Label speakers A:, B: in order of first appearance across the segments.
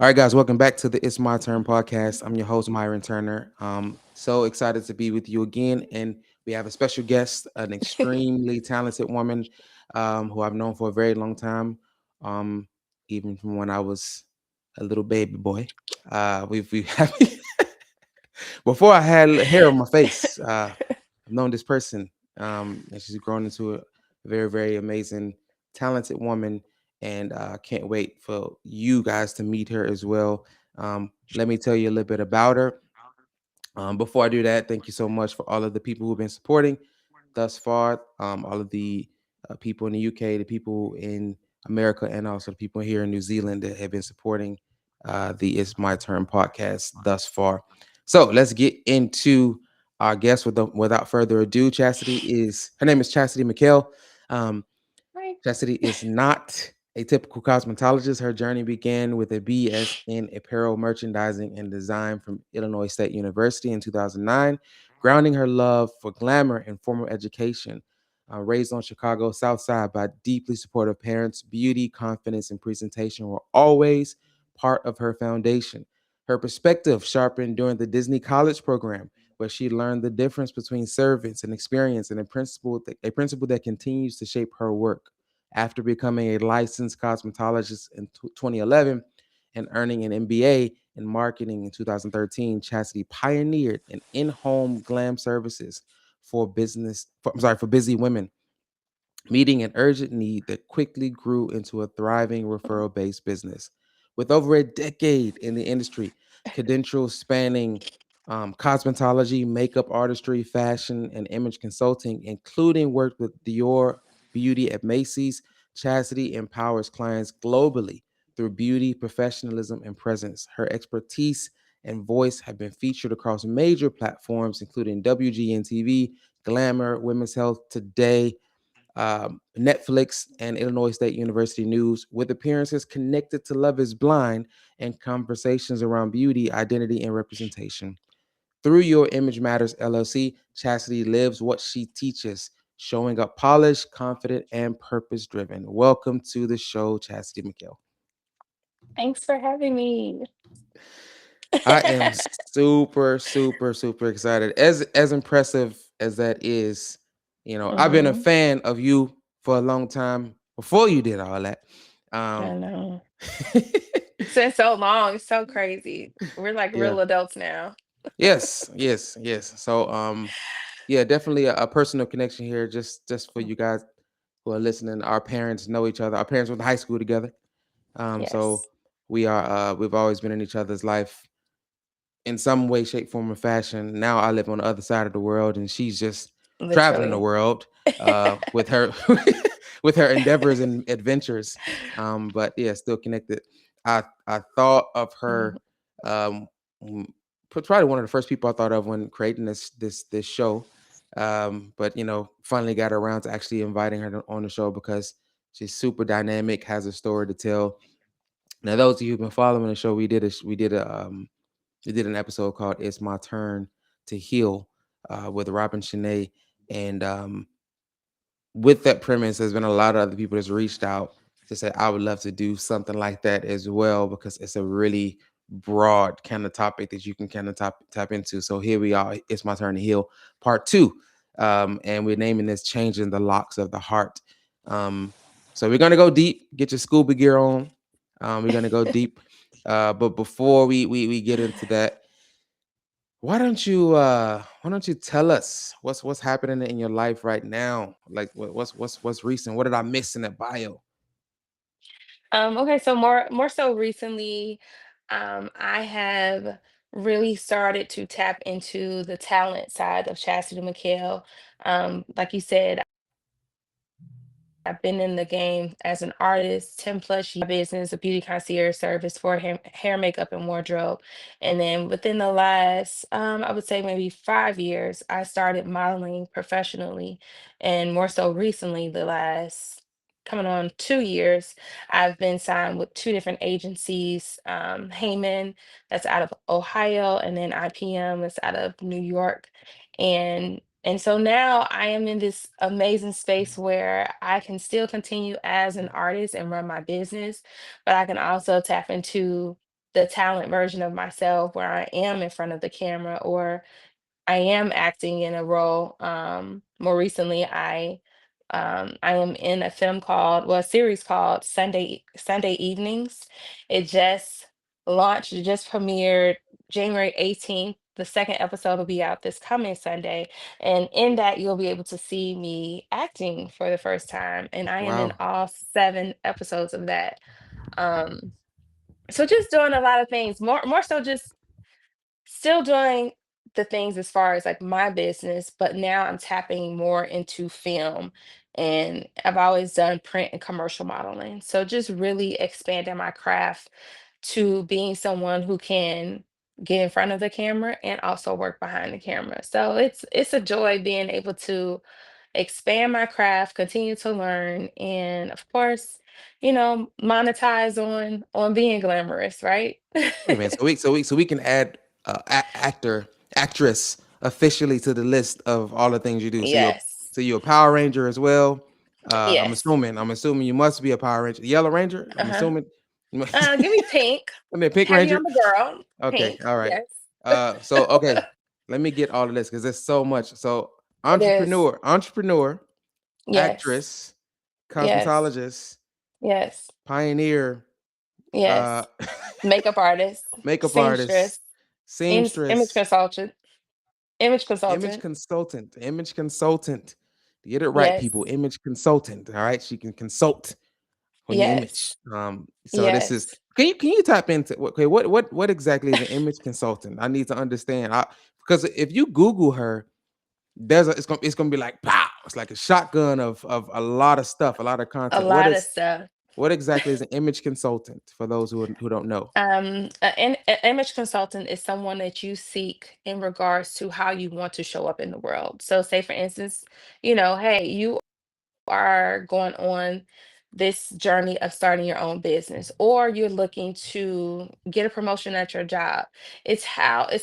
A: All right, guys, welcome back to the It's My Turn podcast. I'm your host, Myron Turner. So excited to be with you again. And we have a special guest, an extremely talented woman who I've known for a very long time, um, even from when I was a little baby boy. We before I had hair on my face. I've known this person, and she's grown into a very, very amazing, talented woman. And can't wait for you guys to meet her as well. Let me tell you a little bit about her. Before I do that, thank you so much for all of the people who've been supporting thus far. All of the people in the UK, the people in America, and also the people here in New Zealand that have been supporting the It's My Turn podcast thus far. So let's get into our guest without further ado. Her name is Chassidy Mickale. Um,
B: Right.
A: Chastity is not a typical cosmetologist. Her journey began with a BS in apparel merchandising and design from Illinois State University in 2009, grounding her love for glamour and formal education. Raised on Chicago's South Side by deeply supportive parents, beauty, confidence, and presentation were always part of her foundation. Her perspective sharpened during the Disney College program, where she learned the difference between servants and experience, and a principle that continues to shape her work. After becoming a licensed cosmetologist in 2011 and earning an MBA in marketing in 2013, Chastity pioneered an in-home glam services for busy women, meeting an urgent need that quickly grew into a thriving referral based business. With over a decade in the industry, credentials spanning cosmetology, makeup artistry, fashion, and image consulting, including work with Dior Beauty at Macy's, Chastity empowers clients globally through beauty, professionalism, and presence. Her expertise and voice have been featured across major platforms, including WGN TV, Glamour, Women's Health Today, Netflix, and Illinois State University News, with appearances connected to Love is Blind and conversations around beauty, identity, and representation. Through Your Image Matters LLC, Chastity lives what she teaches, showing up polished, confident, and purpose driven. Welcome to the show, Chastity Mickale.
B: Thanks for having me.
A: I am super, super, super excited. As impressive as that is, I've been a
B: Hmm.
A: fan of you for a long time before you did all that.
B: I
A: Um,
B: know. It's been so long. It's so crazy. We're like
A: yeah.
B: real adults now.
A: Yes, yes, yes. So yeah, definitely a personal connection here, just for
B: Mm.
A: you guys who are listening. Our parents know each other. Our parents went to high school together. So
B: Yes,
A: we've always been in each other's life in some way, shape, form, or fashion. Now I live on the other side of the world, and she's just traveling the
B: literally.
A: world with her with her endeavors and adventures. But yeah, still connected. I thought of her,
B: Mhm.
A: um, probably one of the first people I thought of when creating this show. But finally got around to actually inviting her on the show because she's super dynamic, has a story to tell. Now, those of you who've been following the show, we did an episode called "It's My Turn to Heal" with Robin Shanae, and with that premise, there's been a lot of other people that's reached out to say I would love to do something like that as well because it's a really broad kind of topic that you can kind of tap into. So here we are. It's my turn to heal, part two, and we're naming this "Changing the Locks of the Heart." Um, so we're gonna go deep. Get your scuba gear on. We're gonna go deep, but before we get into that, why don't you tell us what's happening in your life right now? Like what's recent? What did I miss in that bio?
B: Okay, so more so recently, I have really started to tap into the talent side of Chastity McHale. Like you said, I've been in the game as an artist 10 plus years. Business, a beauty concierge service for hair, makeup, and wardrobe. And then within the last, I would say maybe 5 years, I started modeling professionally. And more so recently, the last coming on 2 years, I've been signed with two different agencies, Heyman, that's out of Ohio, and then IPM, that's out of New York. And so now I am in this amazing space where I can still continue as an artist and run my business, but I can also tap into the talent version of myself where I am in front of the camera, or I am acting in a role. More recently, I am in a film called, well, a series called Sunday Evenings. It just launched, it just premiered January 18th. The second episode will be out this coming Sunday, and in that you'll be able to see me acting for the first time. And I am in
A: Wow.
B: all 7 episodes of that. Um, so just doing a lot of things, more so just still doing the things as far as like my business, but now I'm tapping more into film, and I've always done print and commercial modeling. So just really expanding my craft to being someone who can get in front of the camera and also work behind the camera. So it's a joy being able to expand my craft, continue to learn, and of course, monetize on being glamorous, right?
A: Wait a minute. So we can add actress officially to the list of all the things you do.
B: Yes.
A: So you're a Power Ranger as well. I'm
B: Yes.
A: assuming. I'm assuming you must be a Power Ranger. Yellow Ranger. I'm
B: Uh-huh.
A: assuming. I
B: Give me pink.
A: mean, a Pink
B: Heavy
A: Ranger.
B: on the girl.
A: Okay.
B: Pink.
A: All right.
B: Yes.
A: So okay. Let me get all of this because there's so much. So
B: It is.
A: entrepreneur,
B: Yes.
A: actress,
B: Yes.
A: cosmetologist,
B: Yes.
A: pioneer, uh,
B: Yes. Makeup artist,
A: makeup artist,
B: seamstress, image
A: seamstress,
B: consultant, image consultant.
A: image consultant. Get it right,
B: Yes.
A: people. Image consultant. All right, she can consult on your image.
B: Yes.
A: So this is.
B: Yes.
A: Can you tap into okay? What exactly is an image consultant? I need to understand. Because if you Google her, it's gonna be like pow. It's like a shotgun of a lot of stuff, a lot of
B: A
A: content.
B: lot of stuff.
A: What exactly is an image consultant for those who don't know?
B: An image consultant is someone that you seek in regards to how you want to show up in the world. So, say for instance, hey, you are going on this journey of starting your own business, or you're looking to get a promotion at your job. It's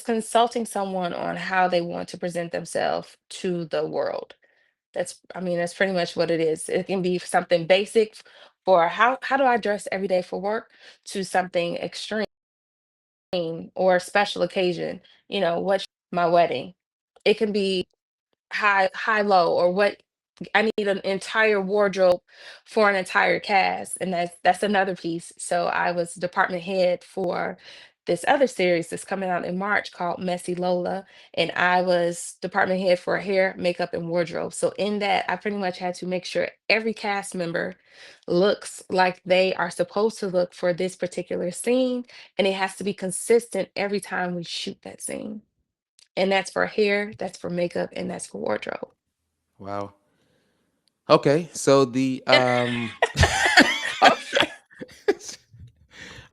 B: consulting someone on how they want to present themselves to the world. I mean, that's pretty much what it is. It can be something basic for how do I dress every day for work, to something extreme or special occasion, what my wedding. It can be high low, or what I need an entire wardrobe for an entire cast, and that's another piece. So I was department head for this other series that's coming out in March called Messy Lola, and I was department head for hair, makeup, and wardrobe. So in that, I pretty much had to make sure every cast member looks like they are supposed to look for this particular scene, and it has to be consistent every time we shoot that scene. And that's for hair, that's for makeup, and that's for wardrobe.
A: Wow. Okay, so the
B: Okay.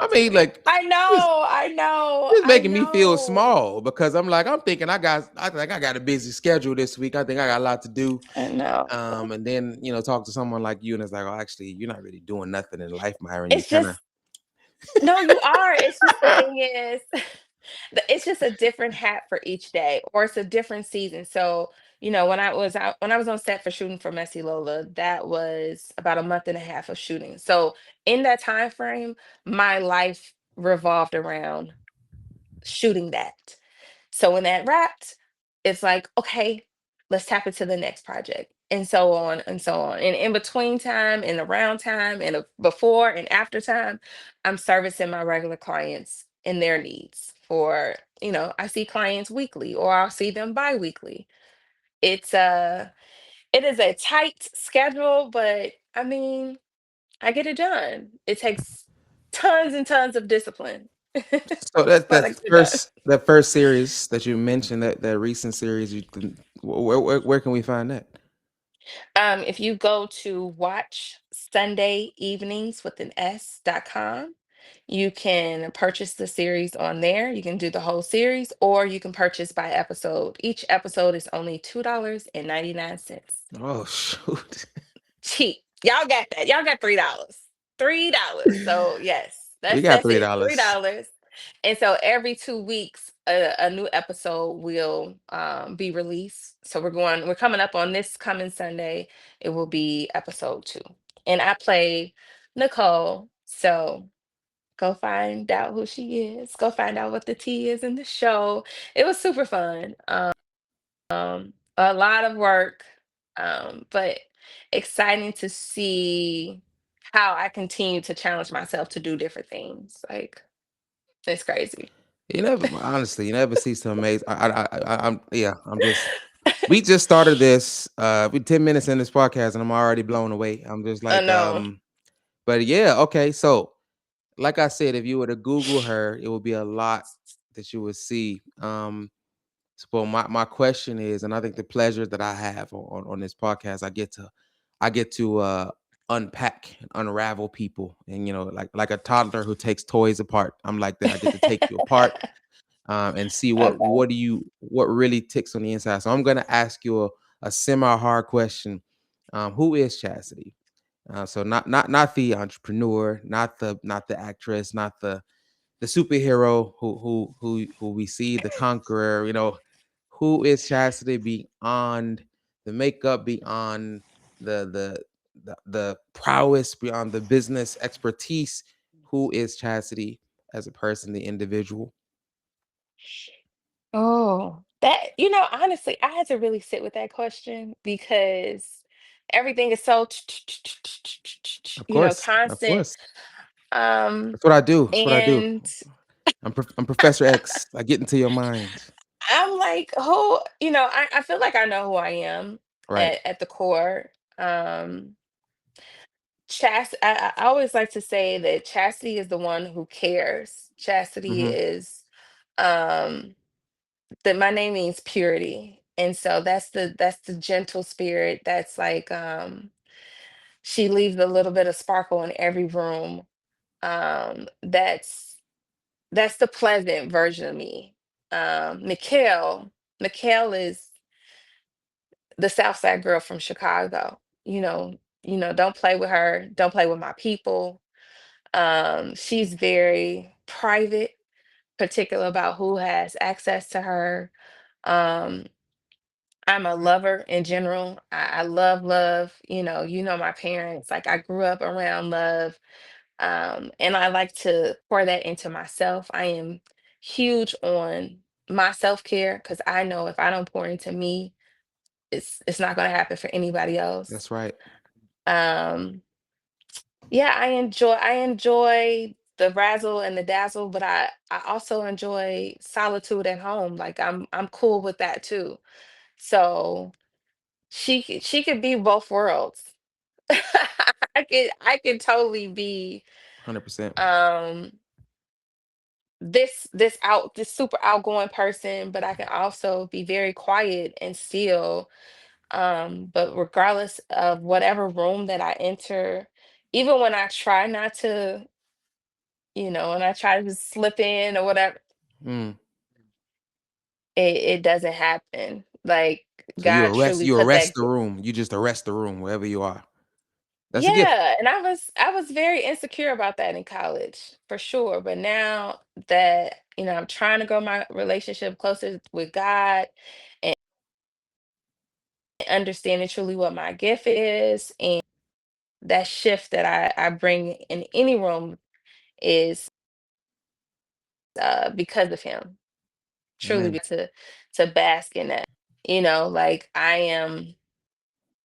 A: I mean, like
B: I
A: this
B: know, I know,
A: this
B: I
A: making me feel
B: know.
A: small because I'm thinking I got a busy schedule this week. I think I got a lot to do.
B: I know.
A: And then talk to someone like you, and it's like, oh, actually, you're not really doing nothing in life, Myron. You
B: It's
A: kind of.
B: just no, you are. It's just the thing is, it's just a different hat for each day, or it's a different season. So, when I was on set for shooting for Messy Lola, that was about a month and a half of shooting. So in that time frame, my life revolved around shooting that. So when that wrapped, it's like, okay, let's tap into the next project, and so on and so on. And in between time, and around time, and before and after time, I'm servicing my regular clients and their needs. I see clients weekly, or I'll see them bi-weekly. It's it is a tight schedule, but I mean, I get it done. It takes tons and tons of discipline,
A: So that's
B: but I
A: that's
B: get it done.
A: that first series that you mentioned, that recent series. Where can we find that?
B: If you go to watch Sunday evenings with an s.com, you can purchase the series on there. You can do the whole series, or you can purchase by episode. Each episode is only $2.99.
A: Oh shoot,
B: Cheap. Y'all got that. Y'all got $3. $3. So yes,
A: we
B: that's
A: got
B: that's
A: three
B: it.
A: dollars.
B: $3. And so every 2 weeks, a new episode will be released. So we're coming up on this coming Sunday. It will be episode 2. And I play Nicole. So Go find out who she is. Go find out what the tea is in the show. It was super fun. A lot of work, but exciting to see how I continue to challenge myself to do different things. Like, it's crazy.
A: You never, honestly, you never see some amazing. I'm, yeah, I'm just. We just started this. We 10 minutes in this podcast, and I'm already blown away. I'm just
B: I
A: like,
B: know.
A: but yeah, okay. So, like I said, if you were to Google her, it would be a lot that you would see. So my question is, and I think the pleasure that I have on this podcast, I get to unpack and unravel people, and like a toddler who takes toys apart. I'm like that. I get to take you apart, and see
B: Okay.
A: what really ticks on the inside. So I'm gonna ask you a semi hard question. Who is Chastity? So not the entrepreneur, not the actress, not the superhero who we see, the conqueror. Who is Chastity beyond the makeup, beyond the prowess, beyond the business expertise? Who is Chastity as a person, the individual?
B: Oh, honestly, I had to really sit with that question because everything is so,
A: Of course, of
B: constant.
A: course.
B: Um,
A: That's what I do. That's what I do.
B: and
A: I'm Professor X. I get into your mind.
B: I'm like, I feel like I know who I am
A: Right.
B: at the core. Um, I always like to say that Chastity is the one who cares. Chastity
A: Hmm.
B: is, um, that my name means purity. And so that's the gentle spirit. That's like, she leaves a little bit of sparkle in every room. That's the pleasant version of me. Mikhail is the South Side girl from Chicago. Don't play with her, don't play with my people. She's very private, particular about who has access to her. Um, I'm a lover in general. I love love. My parents. Like, I grew up around love, and I like to pour that into myself. I am huge on my self care because I know if I don't pour into me, it's not going to happen for anybody else.
A: That's right.
B: Um, yeah, I enjoy the razzle and the dazzle, but I also enjoy solitude at home. Like, I'm cool with that too. So she could be both worlds. I could totally be,
A: 100%.
B: um this super outgoing person, but I can also be very quiet and still. But regardless of whatever room that I enter, even when I try not to, when I try to slip in or whatever,
A: Mm.
B: it doesn't happen. Like,
A: So you
B: God
A: arrest
B: truly
A: you
B: put
A: arrest
B: that.
A: the room. You just arrest the room wherever you are. That's a gift.
B: Yeah, and I was very insecure about that in college, for sure. But now that, I'm trying to grow my relationship closer with God and understanding truly what my gift is, and that shift that I bring in any room is, because of him. Truly,
A: Amen.
B: to bask in that. Like, I'm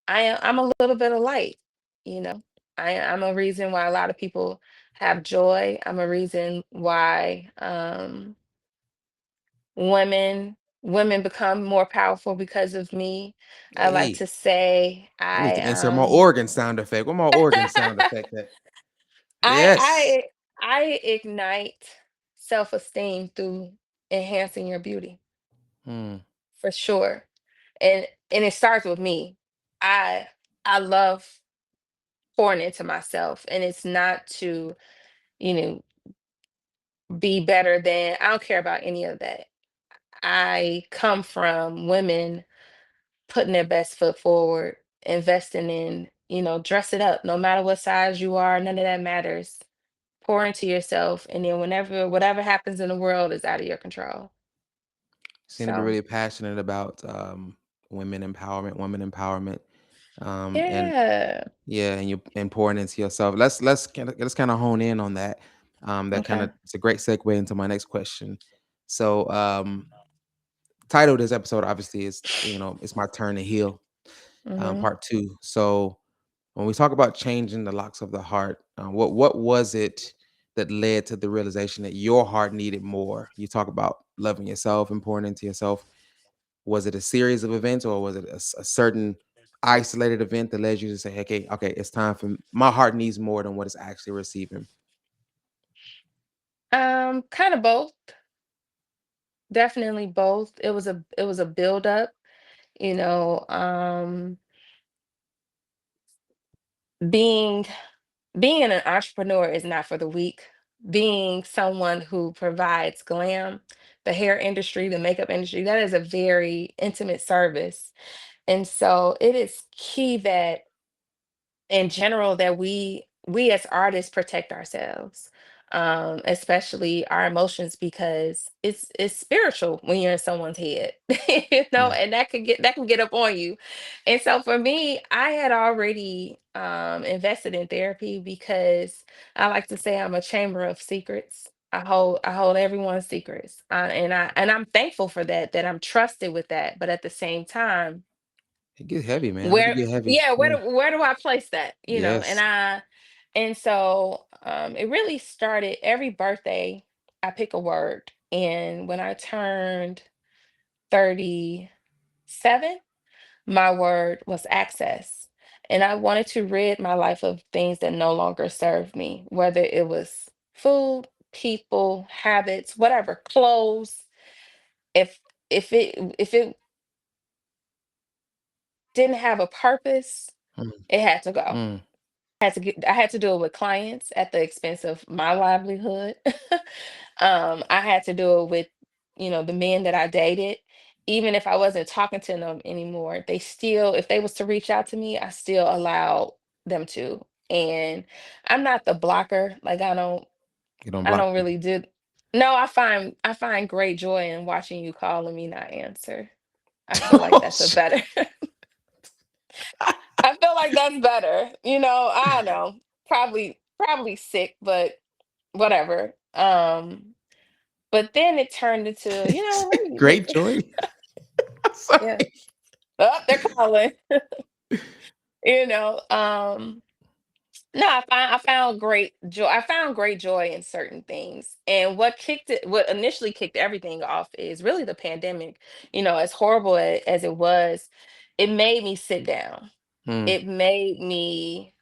B: a little bit of light, you know. I'm a reason why a lot of people have joy. I'm a reason why, women become more powerful because of me. I like
A: Hey,
B: to say
A: I need to insert my organ sound effect. What my organ sound effect at?
B: I
A: Yes.
B: I I ignite self-esteem through enhancing your beauty,
A: Hmm.
B: for sure. And it starts with me. I I love pouring into myself, and it's not to, you know, be better than. I don't care about any of that. I come from women putting their best foot forward, investing in, dress it up, no matter what size you are, none of that matters. Pour into yourself, and then whatever happens in the world is out of your control.
A: Seem to be
B: So,
A: really passionate about women empowerment. And
B: yeah.
A: yeah, and you and pouring into yourself. Let's kind of hone in on that. That kind
B: Okay.
A: of it's a great segue into my next question. So, title of this episode obviously is, it's my turn to heal,
B: Mhm.
A: part two. So when we talk about changing the locks of the heart, what was it that led to the realization that your heart needed more? You talk about loving yourself and pouring into yourself. Was it a series of events, or was it a certain isolated event that led you to say, okay, okay, it's time for my heart needs more than what it's actually receiving?
B: Kind of both. Definitely both. It was a build-up, you know, being being an entrepreneur is not for the weak. Being someone who provides glam, the hair industry, the makeup industry, that is a very intimate service. And so it is key that in general that we as artists protect ourselves, especially our emotions, because it's spiritual when you're in someone's head.
A: Yeah,
B: And that can get up on you. And so for me, I had already invested in therapy because I like to say I'm a chamber of secrets. I hold everyone's secrets, and I'm thankful for that I'm trusted with that. But at the same time,
A: it gets heavy, man. Let it
B: where
A: get heavy.
B: yeah,
A: Yeah.
B: where do I place that?
A: Yes.
B: And so it really started every birthday. I pick a word. And when I turned 37, my word was access. And I wanted to rid my life of things that no longer served me, whether it was food, people, habits, whatever, clothes. If if it didn't have a purpose,
A: Mm,
B: it had to go.
A: mm,
B: I had to do it with clients at the expense of my livelihood. I had to do it with, the men that I dated. Even if I wasn't talking to them anymore, they still, if they was to reach out to me, I still allowed them to. And I'm not the blocker. Like
A: you don't
B: I
A: block
B: don't
A: people.
B: really do. No, I find great joy in watching you call and me not answer. I feel like
A: Oh,
B: that's a
A: shit.
B: better. I feel like that's better. I don't know. Probably sick, but whatever. But then it turned into, let me
A: Great joy. Sorry.
B: yeah. Oh, they're calling. You know, um, no, I found great joy. I found great joy in certain things. And what initially kicked everything off is really the pandemic. As horrible as it was, it made me sit down.
A: Mm,
B: It made me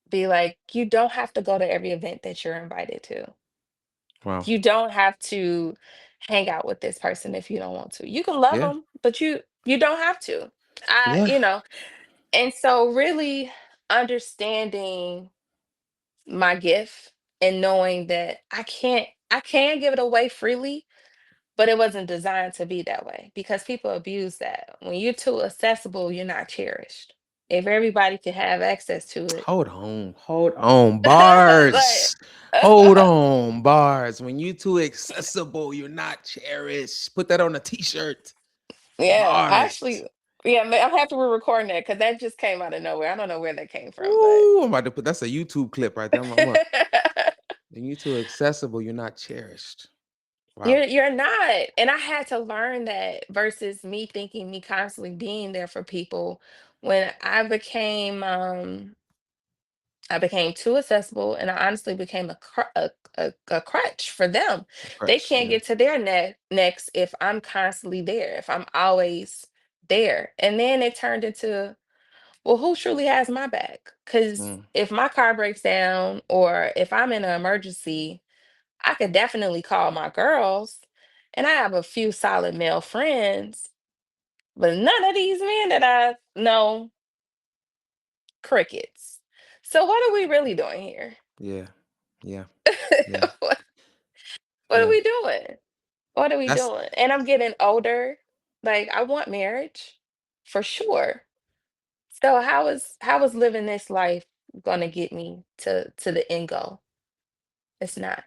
B: be like, you don't have to go to every event that you're invited to.
A: wow.
B: You don't have to hang out with this person if you don't want to. You can love
A: Yeah.
B: them, but you don't have to. I,
A: Yeah.
B: you know, and so really understanding my gift and knowing that I can give it away freely, but it wasn't designed to be that way because people abuse that. When you're too accessible, you're not cherished. If everybody can have access to it,
A: Hold on. Hold on.
B: like
A: Bars. Hold on. Bars. When you too accessible, you're not cherished. Put that on a t-shirt.
B: yeah,
A: Bars.
B: actually, yeah, I'm happy we're recording that because that just came out of nowhere. I don't know where that came from, but
A: Ooh, I'm about to put that's a YouTube clip right there. When you too accessible, you're not cherished. Wow.
B: you're not. And I had to learn that versus me constantly being there for people. When I became too accessible, and I honestly became a crutch for them.
A: A
B: They
A: crutch.
B: can't
A: Yeah.
B: get to their next if I'm constantly there, if I'm always there. And then it turned into, well, who truly has my back? Because
A: Mm,
B: if my car breaks down or if I'm in an emergency, I could definitely call my girls. And I have a few solid male friends, but none of these men that I know, crickets. So what are we really doing here?
A: yeah. Yeah. Yeah.
B: what, what are
A: Yeah.
B: we doing? What are we
A: That's
B: doing? And I'm getting older. Like I want marriage for sure. So how is living this life gonna get me to the end goal? It's not.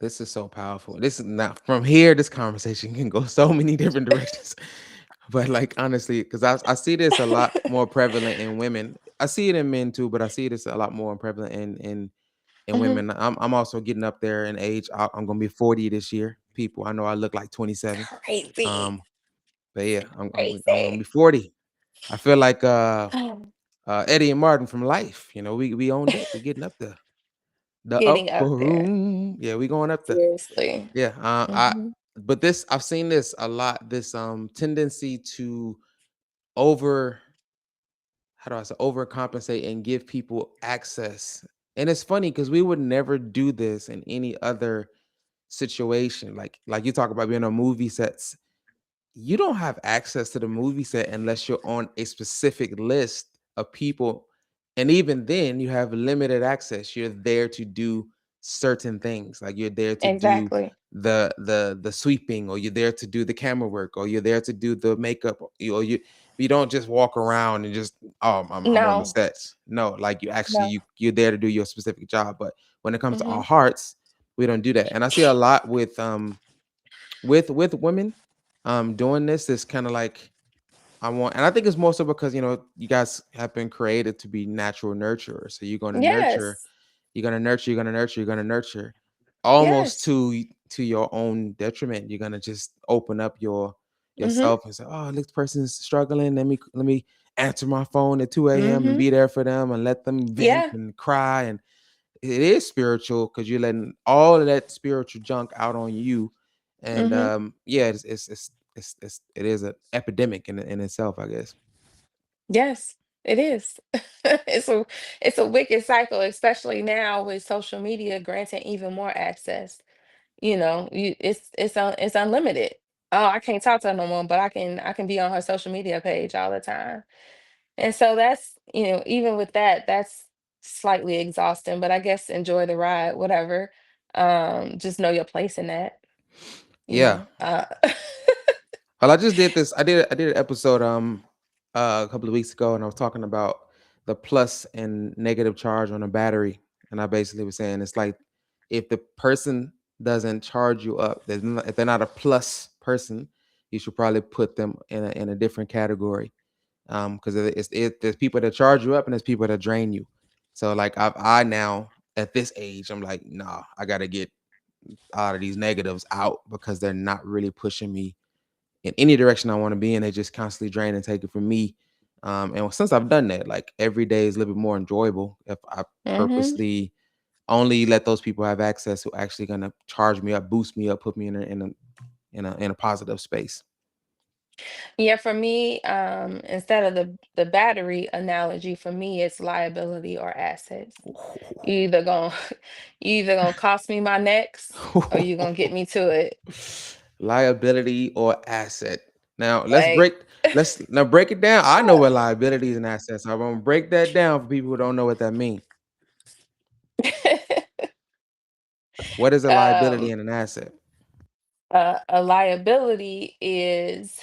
A: this is so powerful. This is not from here. This conversation can go so many different directions. But like honestly, because I see this a lot more prevalent in women. I see it in men too, but I see this a lot more prevalent in and
B: Mhm.
A: women. I'm also getting up there in age. I'm gonna be 40 this year. People, I know I look like 27.
B: Crazy.
A: Um, but yeah, I'm gonna be
B: Crazy.
A: 40. I feel like
B: Oh,
A: Eddie and Martin from Life. You know, we on deck. We getting up there. The
B: getting
A: upper
B: up there.
A: room. Yeah, we going up there.
B: Seriously.
A: Yeah. I
B: Mhm.
A: but this I've seen this a lot. This tendency to over how do I say overcompensate and give people access. And it's funny because we would never do this in any other situation. Like you talk about being on movie sets, you don't have access to the movie set unless you're on a specific list of people. And even then, you have limited access. You're there to do certain things. Like you're there to do
B: Exactly.
A: the sweeping, or you're there to do the camera work, or you're there to do the makeup, or you don't just walk around and just I'm on the
B: No.
A: sets. No, like you actually
B: No.
A: you're there to do your specific job. But when it comes to our
B: Mhm.
A: hearts, we don't do that. And I see a lot with women doing this kind of like I want, and I think it's more so because you guys have been created to be natural nurturers. So you're going to nurture,
B: Yes.
A: you're going to nurture, you're going to nurture, you're going to nurture, almost
B: Yes.
A: to your own detriment. You're going to just open up
B: Mhm.
A: yourself and say, oh, this person's struggling. Let me answer my phone at 2 a.m. and
B: Mhm.
A: be there for them and let them vent
B: Yeah.
A: and cry. And it is spiritual because you're letting all of that spiritual junk out on you. And
B: Mhm.
A: yeah, it is an epidemic in itself, I guess.
B: Yes, it is. It's a wicked cycle, especially now with social media granting even more access. It's unlimited. Oh, I can't talk to her no more, but I can be on her social media page all the time. And so that's, even with that, that's slightly exhausting, but I guess enjoy the ride, whatever. Just know your place in that, you
A: Yeah.
B: know.
A: Well, I just did this. I did an episode a couple of weeks ago, and I was talking about the plus and negative charge on a battery, and I basically was saying it's like if the person doesn't charge you up, if they're not a plus person, you should probably put them in a different category. Because there's people that charge you up and there's people that drain you. So like I now at this age, I'm like, nah, I gotta get out of these negatives out because they're not really pushing me in any direction I want to be in. They just constantly drain and take it from me. And since I've done that, like every day is a little bit more enjoyable if I
B: Mhm.
A: purposely only let those people have access who actually gonna charge me up, boost me up, put me in a positive space.
B: Yeah, for me, instead of the battery analogy, for me, it's liability or assets. You either gonna you either gonna cost me my next, or you gonna get me to it.
A: Liability or asset. Now
B: Like,
A: let's now break it down. I know what liabilities and assets are. I'm gonna break that down for people who don't know what that means. What is a liability
B: um,
A: and an asset?
B: a liability is,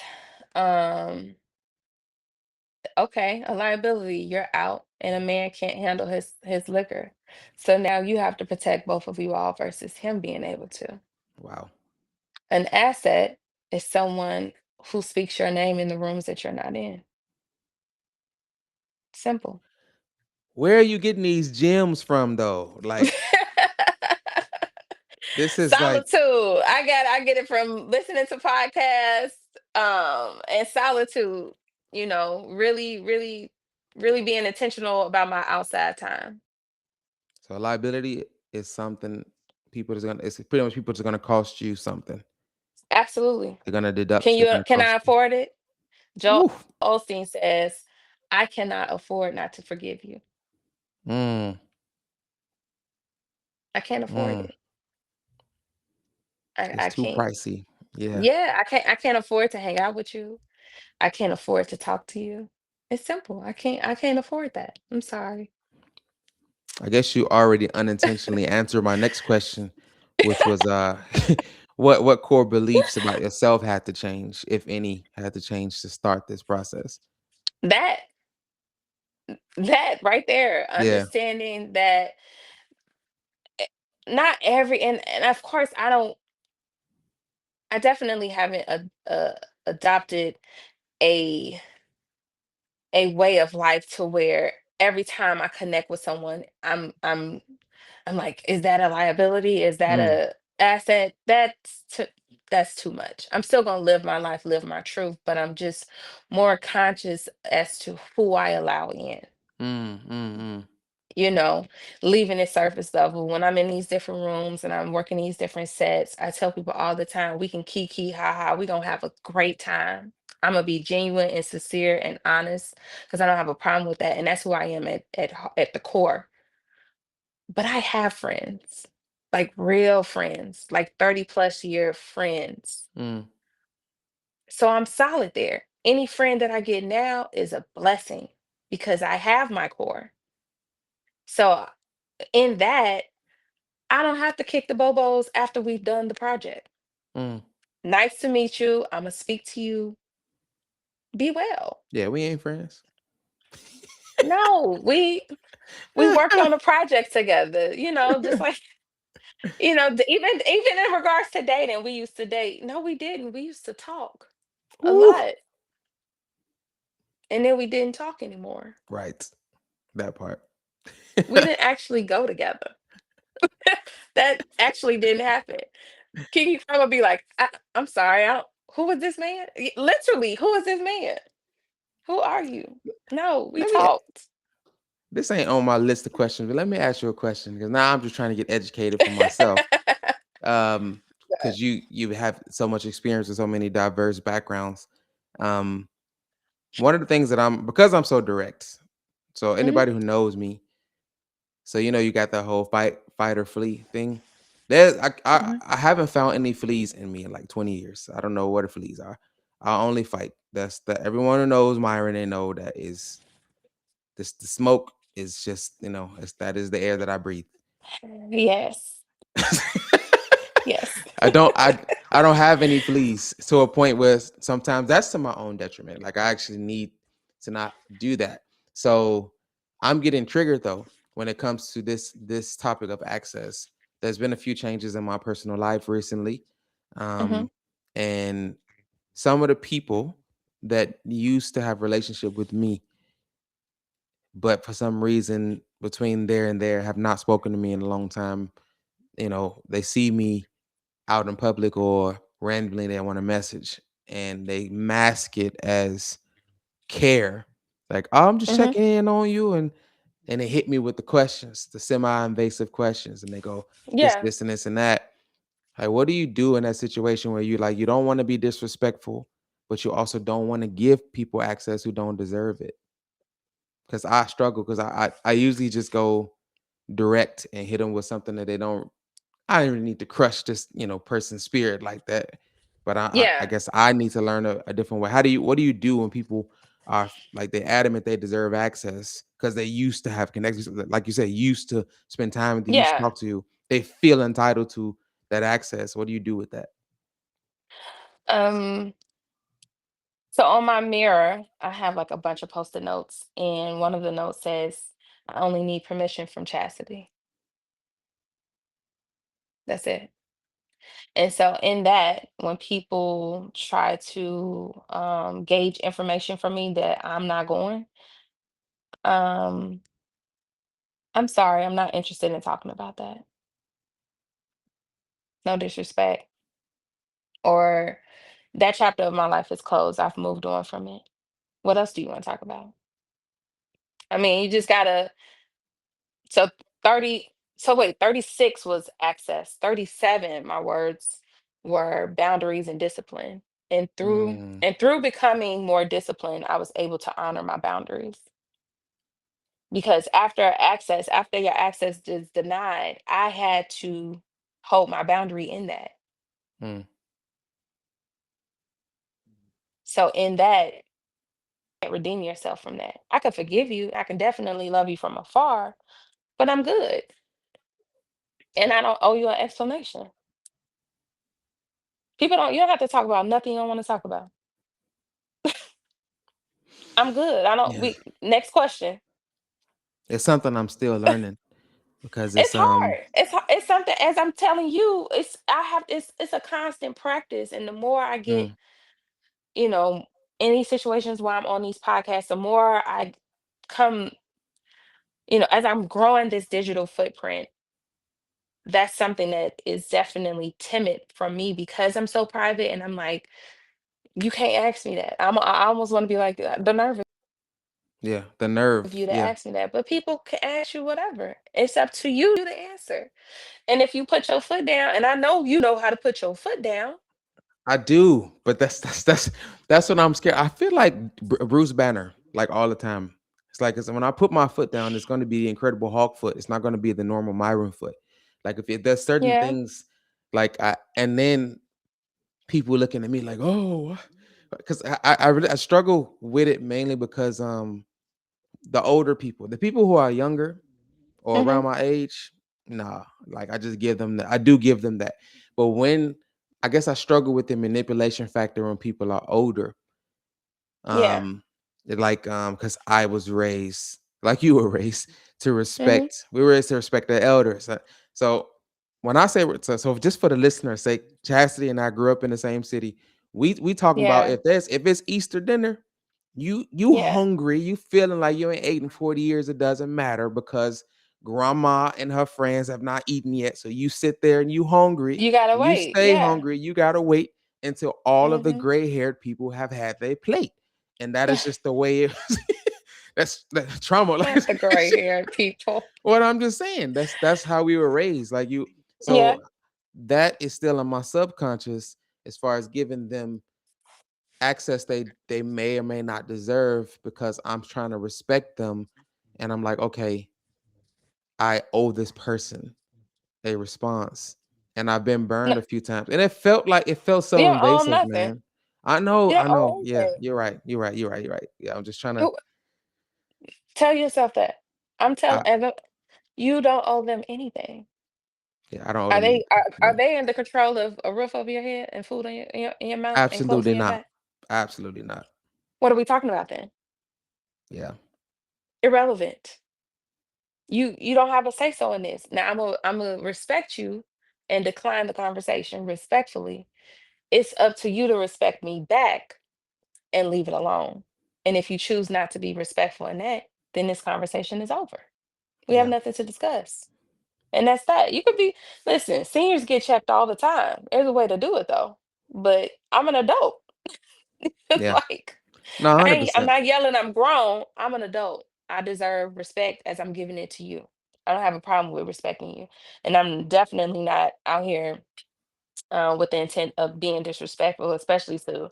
B: um, okay, a liability. You're out, and a man can't handle his liquor, so now you have to protect both of you all versus him being able to.
A: Wow.
B: An asset is someone who speaks your name in the rooms that you're not in. Simple.
A: Where are you getting these gems from though? Like this is like
B: Solitude. I get it from listening to podcasts, and solitude, really, really, really being intentional about my outside time.
A: so liability is something it's pretty much people that's gonna cost you something.
B: Absolutely.
A: They're gonna deduct,
B: Can
A: they're
B: you
A: gonna
B: can
A: cost
B: I
A: you.
B: afford it? Joel
A: Woo.
B: Osteen says, I cannot afford not to forgive you.
A: Mm,
B: I can't afford
A: mm.
B: it.
A: It's
B: I
A: too
B: can't.
A: pricey. Yeah.
B: Yeah, I can't afford to hang out with you. I can't afford to talk to you. It's simple. I can't afford that. I'm sorry.
A: I guess you already unintentionally answered my next question, which was what core beliefs about yourself had to change, if any, had to change to start this process.
B: That that right there,
A: Yeah.
B: understanding that, eh, not every and of course I definitely haven't adopted a a way of life to where every time I connect with someone, I'm I'm like, is that a liability? Is that
A: Mm,
B: a asset? That's too much. I'm still gonna live my life, live my truth, but I'm just more conscious as to who I allow in.
A: mm, mm, mm,
B: You know, leaving it surface level. When I'm in these different rooms and I'm working these different sets, I tell people all the time, we can kiki, ha ha, we gonna have a great time. I'm gonna be genuine and sincere and honest because I don't have a problem with that, and that's who I am at the core. But I have friends, like real friends, like 30 plus year friends.
A: mm,
B: So I'm solid there. Any friend that I get now is a blessing because I have my core. So in that, I don't have to kick the bobos after we've done the project.
A: mm.
B: Nice to meet you. I'm gonna speak to you. Be well.
A: Yeah, we ain't friends.
B: No, we worked on a project together, just like even in regards to dating, we used to date. No, we didn't. We used to talk a
A: Ooh.
B: lot, and then we didn't talk anymore.
A: Right. That part.
B: We didn't actually go together. That actually didn't happen. Kiki Farmer be like, I'm sorry, who was this man? Literally, who is this man? Who are you? No, we
A: Let me
B: talked.
A: This ain't on my list of questions, but let me ask you a question because now I'm just trying to get educated for myself. Um, because you have so much experience with so many diverse backgrounds. Um, one of the things that because I'm so direct, so
B: Mhm,
A: anybody who knows me, so you got that whole fight or flee thing. There's
B: mhm.
A: I haven't found any fleas in me in like 20 years. I don't know what the fleas are. I only fight. That's the everyone who knows Myron, they know that is this the smoke is just, it's that is the air that I breathe.
B: Yes, yes.
A: I don't I I don't have any fleas to a point where sometimes that's to my own detriment. Like I actually need to not do that. So I'm getting triggered though when it comes to this topic of access. There's been a few changes in my personal life recently.
B: Mhm,
A: Um and some of the people that used to have relationship with me, but for some reason between there and there have not spoken to me in a long time. They see me out in public or randomly they want a message and they mask it as care. Like, oh, I'm just
B: mhm.
A: checking in on you. And they hit me with the questions, the semi-invasive questions, and they go,
B: Yeah,
A: this, and this, and that. Like, what do you do in that situation where you don't want to be disrespectful, but you also don't want to give people access who don't deserve it? Because I struggle because I usually just go direct and hit them with something that they don't. I don't even need to crush this, person's spirit like that. But I
B: yeah,
A: guess I need to learn a different way. What do you do when people are like they adamant they deserve access because they used to have connections, like you said, used to spend time with you, used to
B: yeah.
A: talk to you. They feel entitled to that access. What do you do with that?
B: Um, so on my mirror, I have like a bunch of post-it notes, and one of the notes says, "I only need permission from Chastity." That's it. And so in that, when people try to gauge information from me that I'm not going, um, I'm sorry, I'm not interested in talking about that. No disrespect. Or that chapter of my life is closed. I've moved on from it. What else do you want to talk about? I mean, you just gotta so 30 so wait, 36 was access. 37, my words were boundaries and discipline. And through
A: Mm,
B: and through becoming more disciplined, I was able to honor my boundaries. Because after your access is denied, I had to hold my boundary in that.
A: mm,
B: So in that, you can't redeem yourself from that. I can forgive you. I can definitely love you from afar, but I'm good. And I don't owe you an explanation. You don't have to talk about nothing you don't want to talk about. I'm good. I don't,
A: yeah,
B: next question.
A: it's something I'm still learning because
B: It's
A: it's
B: hard. It's something, as I'm telling you, it's a constant practice. And the more I get,
A: mm,
B: you know, in these situations where I'm on these podcasts, the more I come, as I'm growing this digital footprint, that's something that is definitely timid from me because I'm so private, and I'm like, you can't ask me that. I almost want to be like, the nerve
A: Yeah, the
B: of
A: nerve.
B: you to
A: Yeah,
B: ask me that. But people can ask you whatever. It's up to you to answer. And if you put your foot down, and I know you know how to put your foot down.
A: I do, but that's what I'm scared. I feel like Bruce Banner, like all the time. It's like when I put my foot down, it's going to be the Incredible Hulk foot. It's not going to be the normal Myron foot. Like there's certain
B: Yeah.
A: things, and then people looking at me like, oh, because I really I struggle with it mainly because the older people, the people who are younger or
B: Hmm.
A: around my age, nah, like I just give them that. I do give them that. But when I guess I struggle with the manipulation factor when people are older.
B: Yeah.
A: Um, because I was raised like you were raised to
B: Hmm.
A: respect. We were raised to respect the elders. So when I say so just for the listener's sake, Chastity and I grew up in the same city. We talking about
B: Yeah.
A: if it's Easter dinner, you
B: Yeah.
A: hungry, you feeling like you ain't ate in 40 years, it doesn't matter because grandma and her friends have not eaten yet. So you sit there and you hungry,
B: You gotta
A: you
B: wait.
A: stay
B: Yeah.
A: hungry, you gotta wait until all of the
B: Hmm.
A: gray-haired people have had their plate. And that is just the way it that's trauma. Like
B: Not the gray haired people.
A: what I'm just saying. That's how we were raised. Like you
B: Yeah.
A: so that is still in my subconscious as far as giving them access they may or may not deserve because I'm trying to respect them. And I'm like, okay, I owe this person a response. And I've been
B: No,
A: burned a few times. And it felt
B: you
A: so
B: don't owe 'em
A: invasive,
B: nothing.
A: man. I know,
B: You
A: I
B: don't
A: know.
B: owe
A: Yeah,
B: anything.
A: you're right. You're right. You're right. You're right. Yeah, I'm just trying to
B: Who- Tell yourself that. I'm
A: I
B: telling Evan, you don't owe them anything.
A: yeah, I don't owe them anything.
B: Are
A: Yeah.
B: they in the control of a roof over your head and food in your mouth and clothes
A: Absolutely
B: on your
A: not.
B: back?
A: Absolutely not.
B: What are we talking about then?
A: Yeah.
B: Irrelevant. You don't have a say so in this. Now I'm gonna respect you and decline the conversation respectfully. It's up to you to respect me back and leave it alone. And if you choose not to be respectful in that, then this conversation is over. We have
A: Yeah.
B: nothing to discuss. And that's that. You could be, listen, seniors get checked all the time. There's a way to do it though. But I'm an adult.
A: Yeah.
B: Like,
A: No,
B: I'm
A: 100%.
B: not yelling, I'm grown. I'm an adult. I deserve respect as I'm giving it to you. I don't have a problem with respecting you. And I'm definitely not out here with the intent of being disrespectful, especially to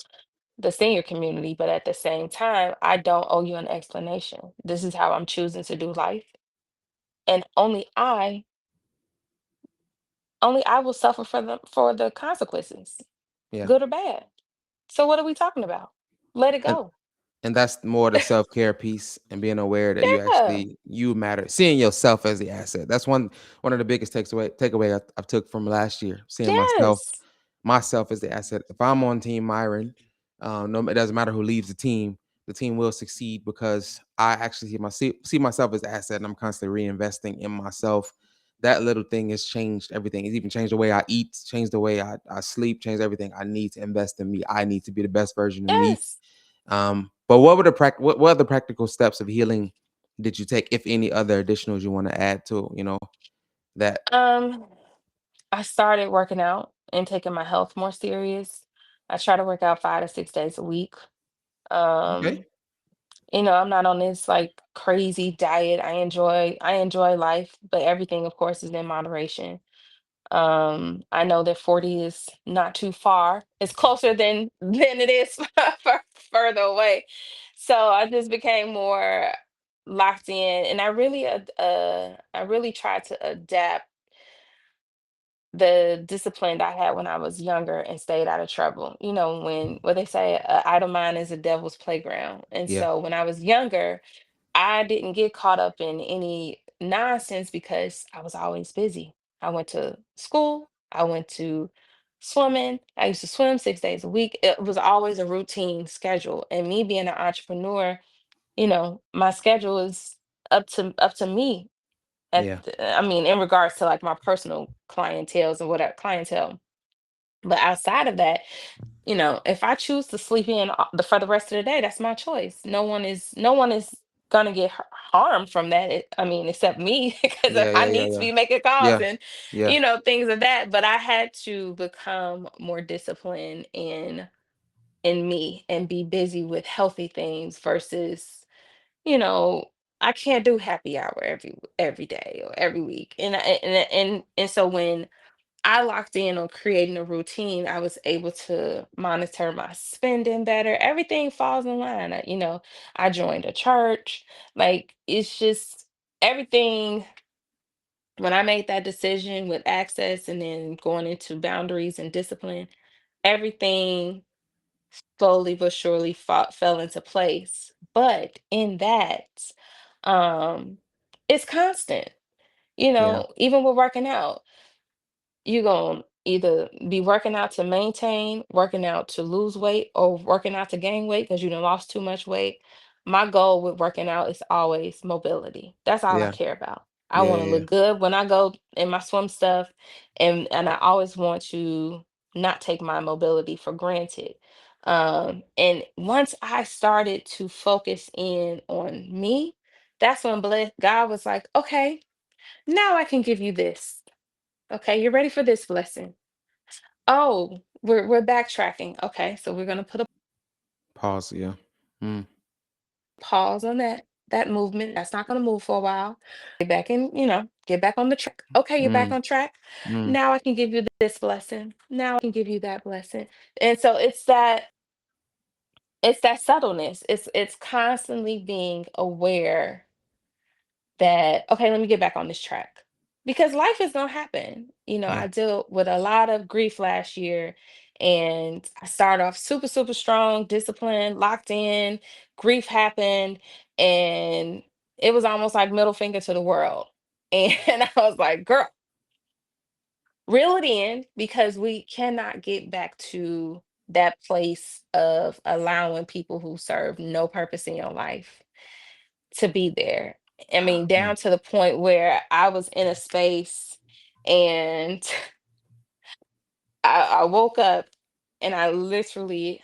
B: the senior community. But at the same time, I don't owe you an explanation. This is how I'm choosing to do life. And only I will suffer for the consequences,
A: Yeah.
B: good or bad. So what are we talking about? Let it
A: And
B: go.
A: and that's more the self-care piece and being aware that
B: Yeah.
A: you matter. Seeing yourself as the asset. That's one of the biggest takeaway I took from last year. Seeing
B: Yes.
A: myself as the asset. If I'm on Team Myron, no, it doesn't matter who leaves the team will succeed because I actually see myself as the asset and I'm constantly reinvesting in myself. That little thing has changed everything. It's even changed the way I eat, changed the way I sleep, changed everything. I need to invest in me. I need to be the best version of me.
B: Yes.
A: But what other practical steps of healing did you take, if any other additionals you want to add to, that?
B: Um, I started working out and taking my health more serious. I try to work out 5 to 6 days a week.
A: Okay.
B: Um, I'm not on this like crazy diet. I enjoy life, but everything of course is in moderation. I know that 40 is not too far. It's closer than it is further away. So I just became more locked in, and I really tried to adapt the discipline that I had when I was younger and stayed out of trouble. When what they say, idle mind is a devil's playground. And
A: Yeah.
B: so when I was younger, I didn't get caught up in any nonsense because I was always busy. I went to school, I went to swimming. I used to swim 6 days a week. It was always a routine schedule. And me being an entrepreneur, my schedule is up to me.
A: Yeah.
B: I mean, in regards to like my personal clientels and whatever clientele. But outside of that, if I choose to sleep in for the rest of the day, that's my choice. No one is gonna get harmed from that. I mean, except me, because if
A: Yeah,
B: I
A: yeah, yeah,
B: need to
A: yeah.
B: be making calls
A: Yeah.
B: and
A: Yeah.
B: things of that. But I had to become more disciplined in me and be busy with healthy things versus, you know, I can't do happy hour every day or every week. And so when I locked in on creating a routine, I was able to monitor my spending better. Everything falls in line. I joined a church. Like, it's just everything. When I made that decision with access and then going into boundaries and discipline, everything slowly but surely fell into place. But in that, um, it's constant.
A: Yeah.
B: Even with working out, you gonna either be working out to maintain, working out to lose weight, or working out to gain weight because you done lost too much weight. My goal with working out is always mobility. That's all I
A: Yeah.
B: care about. I
A: Yeah.
B: want to
A: Yeah.
B: look good when I go in my swim stuff, and I always want to not take my mobility for granted. And once I started to focus in on me, that's when God was like, okay, now I can give you this. Okay, you're ready for this blessing. Oh, we're backtracking. Okay, so we're gonna put a
A: Pause. Yeah. Mm.
B: pause on that movement. That's not gonna move for a while. Get back on the track. Okay, you're back
A: Mm.
B: on track.
A: Mm.
B: Now I can give you this blessing. Now I can give you that blessing. And so it's that subtleness. It's constantly being aware that, okay, let me get back on this track, because life is going to happen.
A: Yeah.
B: I dealt with a lot of grief last year, and I started off super super strong, disciplined, locked in. Grief happened, and it was almost like middle finger to the world. And I was like, girl, reel it in, because we cannot get back to that place of allowing people who serve no purpose in your life to be there. I mean,
A: Mm.
B: down to the point where I was in a space, and I woke up and I literally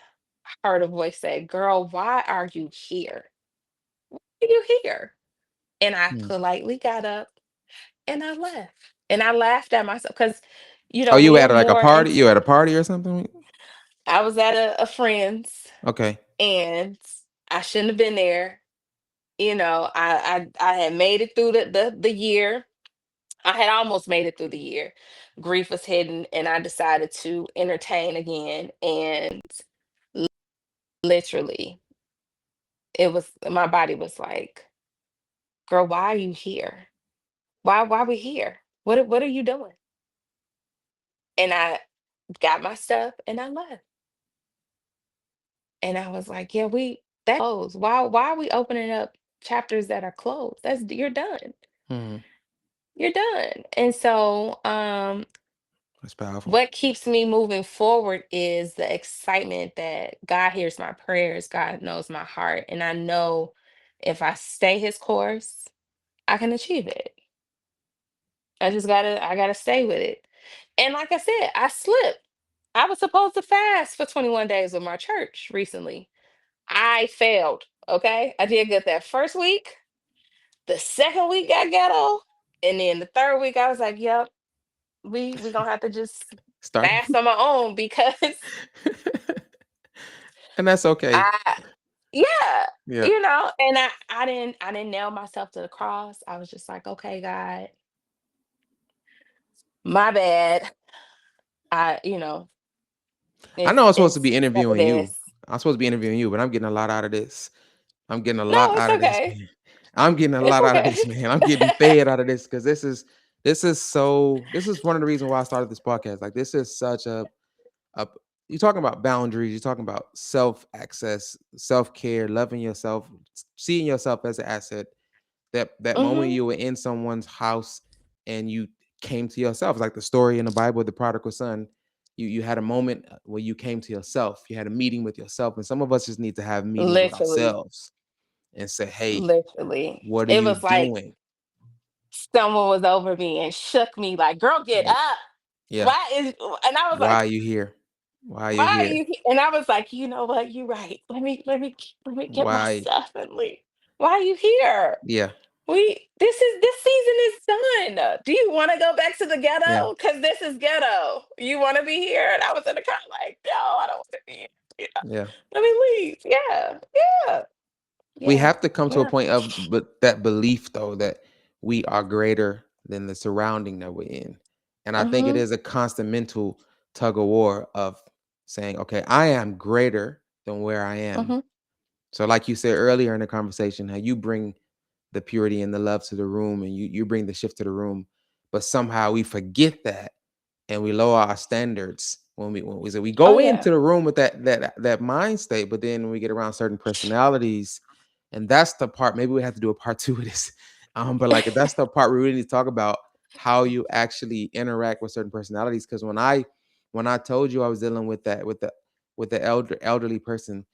B: heard a voice say, "Girl, why are you here? Why are you here?" And I
A: Mm.
B: politely got up and I left. And I laughed at myself because,
A: Oh,
B: when
A: you
B: you're
A: at like a
B: more
A: party?
B: into,
A: You at a party or something?
B: I was at a friend's,
A: Okay.
B: and I shouldn't have been there. I had made it through the year. I had almost made it through the year. Grief was hidden, and I decided to entertain again. And literally, my body was like, "Girl, why are you here? Why we here? What are you doing?" And I got my stuff and I left. And I was like, "Yeah, that closed. Why are we opening up chapters that are closed? You're done.
A: Mm.
B: You're done." And so,
A: That's powerful.
B: what keeps me moving forward is the excitement that God hears my prayers, God knows my heart, and I know if I stay his course, I can achieve it. I gotta stay with it. And like I said, I slipped. I was supposed to fast for 21 days with my church recently. I failed. Okay. I did good that first week. The second week got ghetto. And then the third week I was like, yep, we gonna have to just
A: Start.
B: fast on my own, because
A: And that's okay.
B: I yeah,
A: Yeah.
B: and I didn't nail myself to the cross. I was just like, okay, God, my bad. I,
A: I know I'm supposed to
B: it's
A: be
B: what it
A: interviewing you.
B: is.
A: I'm supposed to be interviewing you, but I'm getting a lot out of this. I'm getting a lot
B: No, it's
A: out of this,
B: okay.
A: man. I'm getting a
B: It's
A: lot out of
B: okay.
A: this, man. I'm getting fed out of this because this is one of the reasons why I started this podcast. Like this is such a you're talking about boundaries, you're talking about self-access, self-care, loving yourself, seeing yourself as an asset. That moment
B: Hmm.
A: you were in someone's house and you came to yourself. It's like the story in the Bible, the prodigal son. You had a moment where you came to yourself. You had a meeting with yourself. And some of us just need to have meetings with
B: Literally,
A: ourselves and say, hey,
B: literally.
A: what are
B: It
A: you
B: was like
A: doing?
B: someone was over me and shook me like, "Girl, get
A: Yeah.
B: up.
A: Yeah.
B: Why is?" And I was
A: Why are
B: like,
A: you here? Why are you
B: "Why are
A: here?
B: you?" And I was like, "You know what? You're right. Let me get my
A: Why?
B: stuff and leave." Why are you here?
A: Yeah,
B: This season is done. Do you want to go back to the
A: yeah,
B: ghetto? Because this is ghetto. You want to be here? And I was in the car like, no, I don't want to be here. Yeah.
A: yeah.
B: Let me leave. Yeah, yeah,
A: We
B: yeah,
A: have to come to a
B: yeah.
A: point of but that belief though that we are greater than the surrounding that we're in. And I think it
B: Mhm,
A: is a constant mental tug of war of saying, okay, I am greater than where I am.
B: mhm.
A: So like you said earlier in the conversation, how you bring the purity and the love to the room and you bring the shift to the room, but somehow we forget that and we lower our standards when we say we
B: Oh
A: go
B: yeah.
A: into the room with that mind state, but then when we get around certain personalities, and that's the part. Maybe we have to do a part two of this. But like that's the part we really need to talk about how you actually interact with certain personalities. Because when I told you I was dealing with that with the elderly person,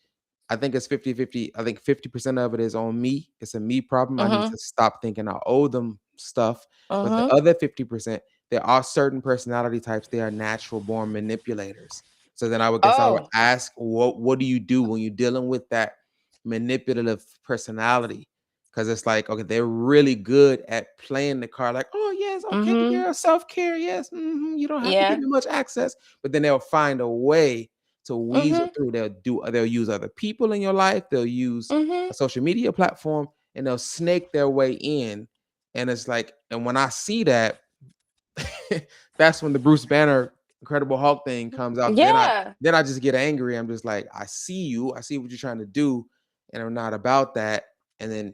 A: I think it's 50-50. I think 50% of it is on me. It's a me problem. I need
B: Mhm,
A: to stop thinking I owe them stuff. But the
B: mhm.
A: other 50%, there are certain personality types, they are natural born manipulators. So then I would
B: Oh.
A: ask, what do you do when you're dealing with that manipulative personality? Because it's like, okay, they're really good at playing the card, like, oh yes, okay,
B: Mhm.
A: yeah, self-care, yes, you don't have to give
B: Yeah.
A: me much access, but then they'll find a way to weasel
B: Mhm.
A: through. They'll use other people in your life. They'll use
B: Mhm.
A: a social media platform, and they'll snake their way in. And it's like, and when I see that, that's when the Bruce Banner Incredible Hulk thing comes out. Then I
B: Yeah.
A: then I just get angry. I'm just like, I see you. I see what you're trying to do, and I'm not about that. And then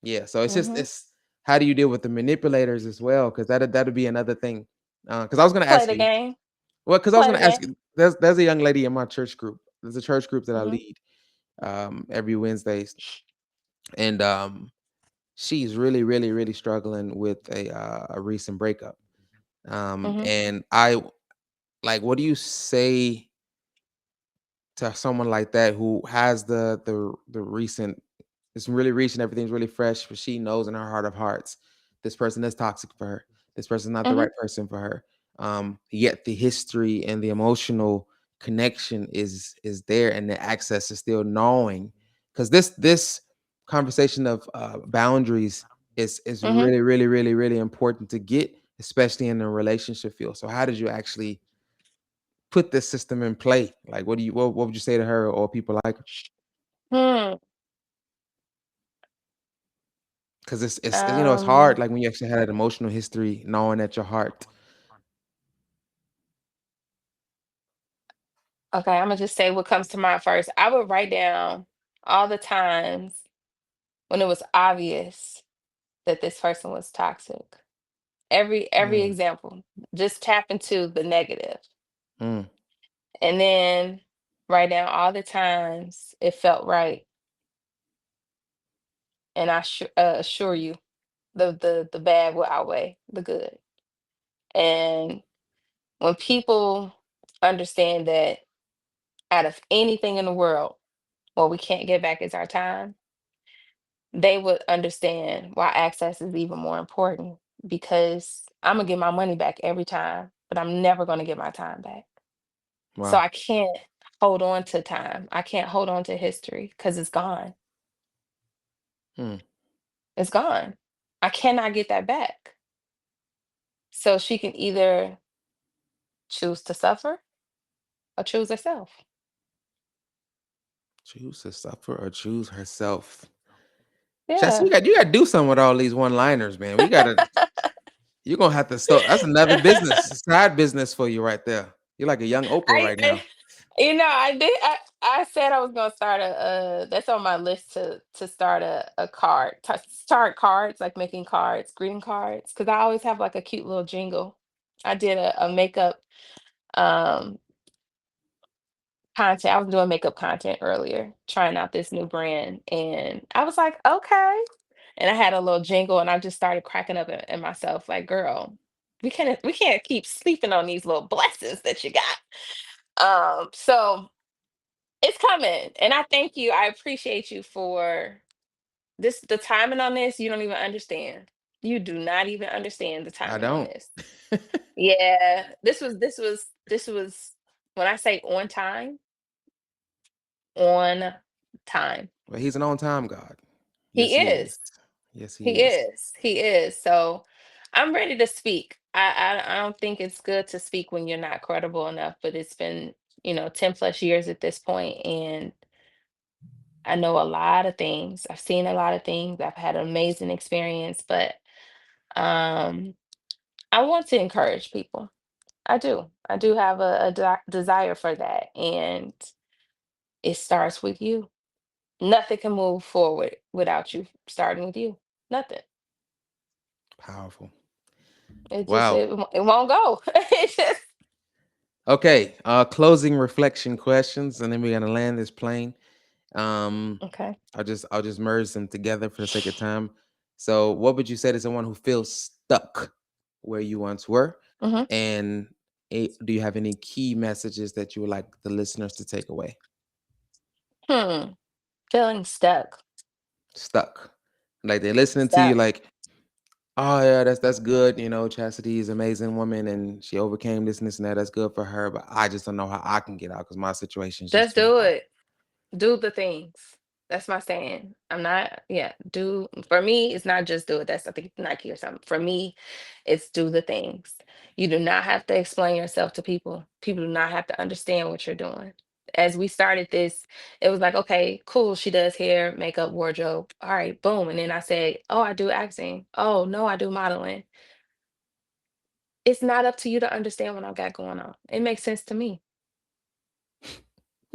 A: yeah, so
B: Mhm.
A: it's how do you deal with the manipulators as well? Because that'd be another thing. Because I was gonna
B: Play
A: ask
B: the
A: you,
B: game.
A: well, because I was
B: Play the
A: gonna ask
B: game.
A: you, there's a young lady in my church group. There's a church group that I
B: Mhm.
A: lead every Wednesdays, and she's really, really, really struggling with a recent breakup.
B: Mhm.
A: And I like, what do you say to someone like that who has the recent, it's really recent, everything's really fresh, but she knows in her heart of hearts this person is toxic for her. This person's not the
B: Mhm.
A: right person for her. Yet the history and the emotional connection is there, and the access is still gnawing. Because this conversation of boundaries is
B: Mhm.
A: really, really, really, really important to get, especially in the relationship field. So how did you actually put this system in play? Like, what would you say to her or people like her?
B: Hmm.
A: Because it's hard,
B: Um.
A: like, when you actually had that emotional history, knowing that your heart.
B: Okay. I'm gonna just say what comes to mind first. I would write down all the times when it was obvious that this person was toxic. Every
A: Mm,
B: example. Just tap into the negative,
A: mm,
B: and then write down all the times it felt right. And assure you, the bad will outweigh the good. And when people understand that out of anything in the world, what we can't get back is our time, they would understand why access is even more important. Because I'm gonna get my money back every time, but I'm never gonna get my time back. So
A: wow.
B: I can't hold on to time. I can't hold on to history because it's gone.
A: Mm,
B: It's gone. I cannot get that back. So she can either choose to suffer or choose herself.
A: choose to suffer or choose herself. Chelsea,
B: Yeah.
A: you got to do something with all these one liners, man. You're gonna have to start. That's another business, side business for you right there. You're like a young Oprah
B: I,
A: right
B: I
A: now.
B: I did. I said I was gonna start that's on my list to start a card, to start cards, like making cards, greeting cards, because I always have like a cute little jingle. I did a makeup um content. I was doing makeup content earlier, trying out this new brand, and I was like, okay. And I had a little jingle, and I just started cracking up in myself, like, girl, we can't keep sleeping on these little blessings that you got. So it's coming, and I thank you. I appreciate you for this. The timing on this, you don't even understand. You do not even understand the
A: I
B: timing on
A: don't.
B: this. Yeah, this was when I say on time,
A: But he's an on time God. Yes,
B: He
A: he is.
B: is.
A: Yes, he
B: He
A: is.
B: is. He is. So I'm ready to speak. I don't think it's good to speak when you're not credible enough, but it's been, 10 plus years at this point, and I know a lot of things. I've seen a lot of things. I've had an amazing experience, but um I want to encourage people. I do. I do have a desire for that, and it starts with you. Nothing can move forward without you starting with you. Nothing.
A: Powerful.
B: It just
A: Wow.
B: it won't go. It just
A: Okay. Closing reflection questions, and then we're gonna land this plane. Um,
B: okay.
A: I'll just merge them together for the sake of time. So, what would you say to someone who feels stuck where you once were?
B: Hmm.
A: And do you have any key messages that you would like the listeners to take away?
B: Hmm. Feeling stuck.
A: Stuck, like they're listening to you,
B: Stuck.
A: like, oh yeah, that's good. Chastity is an amazing woman, and she overcame this and this and that. That's good for her, but I just don't know how I can get out because my situation is just
B: Just
A: too
B: do
A: hard.
B: it. Do the things. That's my saying. I'm not, yeah, do for me, it's not just do it. That's I think Nike or something. For me, it's do the things. You do not have to explain yourself to people. People do not have to understand what you're doing. As we started this, it was like, okay, cool. She does hair, makeup, wardrobe. All right, boom. And then I said, oh, I do acting. Oh, no, I do modeling. It's not up to you to understand what I've got going on. It makes sense to me.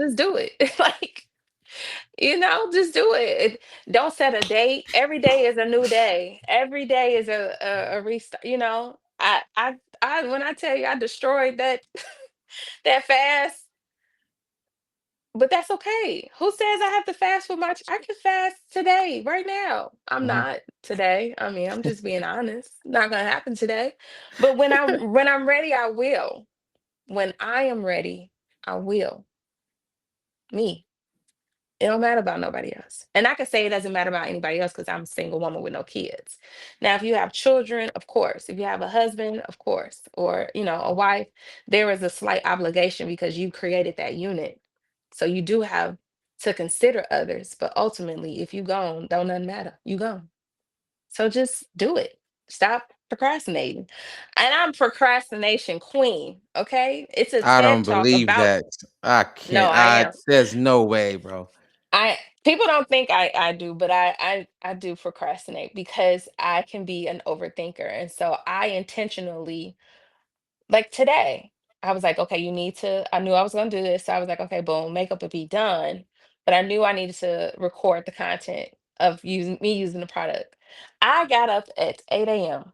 B: Just do it. Like, just do it. Don't set a date. Every day is a new day. Every day is a restart. I when I tell you I destroyed that that fast, but that's okay. Who says I have to fast for my? I can fast today, right now. I'm
A: Mhm.
B: not today. I mean, I'm just being honest. Not gonna happen today. But when I'm ready, I will. When I am ready, I will. Me. It don't matter about nobody else. And I can say it doesn't matter about anybody else because I'm a single woman with no kids. Now, if you have children, of course. If you have a husband, of course. Or, a wife, there is a slight obligation because you created that unit. So you do have to consider others. But ultimately, if you gone, don't nothing matter. You gone. So just do it. Stop procrastinating. And I'm procrastination queen. Okay. It's a
A: I
B: TED
A: don't
B: talk
A: believe
B: about
A: that. I
B: no,
A: can't.
B: I am.
A: There's no way, bro.
B: I People don't think I do, but I do procrastinate because I can be an overthinker. And so I intentionally, like today, I was like, okay, I knew I was gonna do this. So I was like, okay, boom, makeup would be done. But I knew I needed to record the content of using the product. I got up at 8 a.m.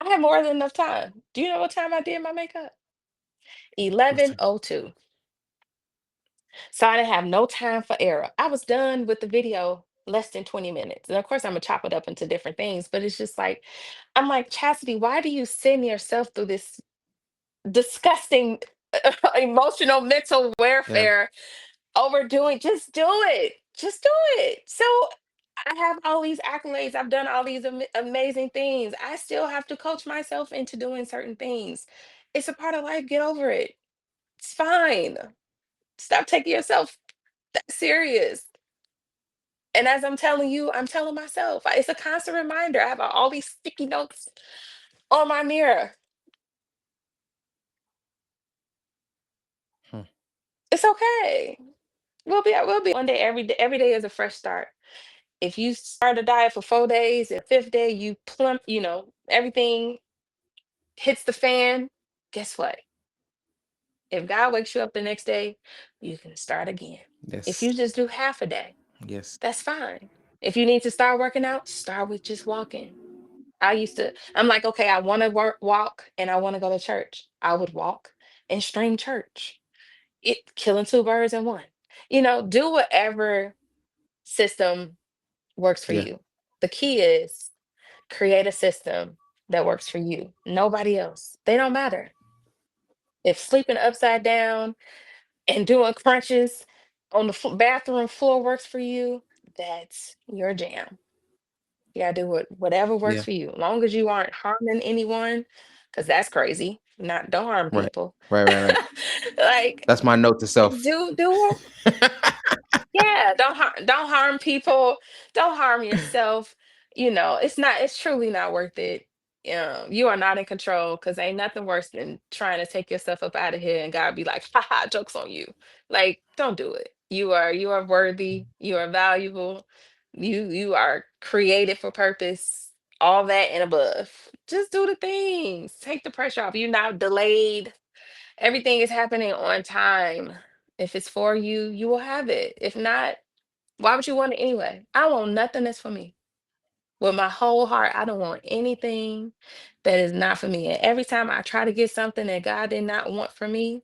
B: I had more than enough time. Do you know what time I did my makeup?
A: What's that?
B: 11:02. So I didn't have no time for error. I was done with the video less than 20 minutes. And of course, I'm gonna chop it up into different things, but it's just like, I'm like, Chastity, why do you send yourself through this disgusting emotional mental
A: Yeah.
B: warfare overdoing? Just do it. Just do it. So I have all these accolades. I've done all these amazing things. I still have to coach myself into doing certain things. It's a part of life. Get over it. It's fine. Stop taking yourself that serious. And as I'm telling you, I'm telling myself. It's a constant reminder. I have all these sticky notes on my mirror.
A: Hmm.
B: It's okay. We'll be one day. Every day is a fresh start. If you start a diet for 4 days and fifth day you plump, everything hits the fan. Guess what? If God wakes you up the next day, you can start again. If
A: Yes.
B: you just do half a day,
A: Yes.
B: that's fine. If you need to start working out, start with just walking. I'm like, okay, I want to walk and I want to go to church. I would walk and stream church. Killing two birds in one. Do whatever system works for
A: Yeah.
B: you. The key is create a system that works for you. Nobody else. They don't matter. If sleeping upside down and doing crunches on the bathroom floor works for you, that's your jam. Yeah, do whatever works
A: Yeah.
B: for you, as long as you aren't harming anyone, because that's crazy. Not Don't harm
A: Right.
B: people.
A: Right. Right. Right.
B: Like,
A: That's my note to self.
B: do it. Yeah, don't harm people, don't harm yourself. It's truly not worth it. You are not in control because ain't nothing worse than trying to take yourself up out of here and God be like, haha, joke's on you. Like, don't do it. You are worthy, you are valuable, you are created for purpose, all that and above. Just do the things. Take the pressure off. You're not delayed. Everything is happening on time. If it's for you, you will have it. If not, why would you want it anyway? I want nothing that's for me. With my whole heart, I don't want anything that is not for me. And every time I try to get something that God did not want for me,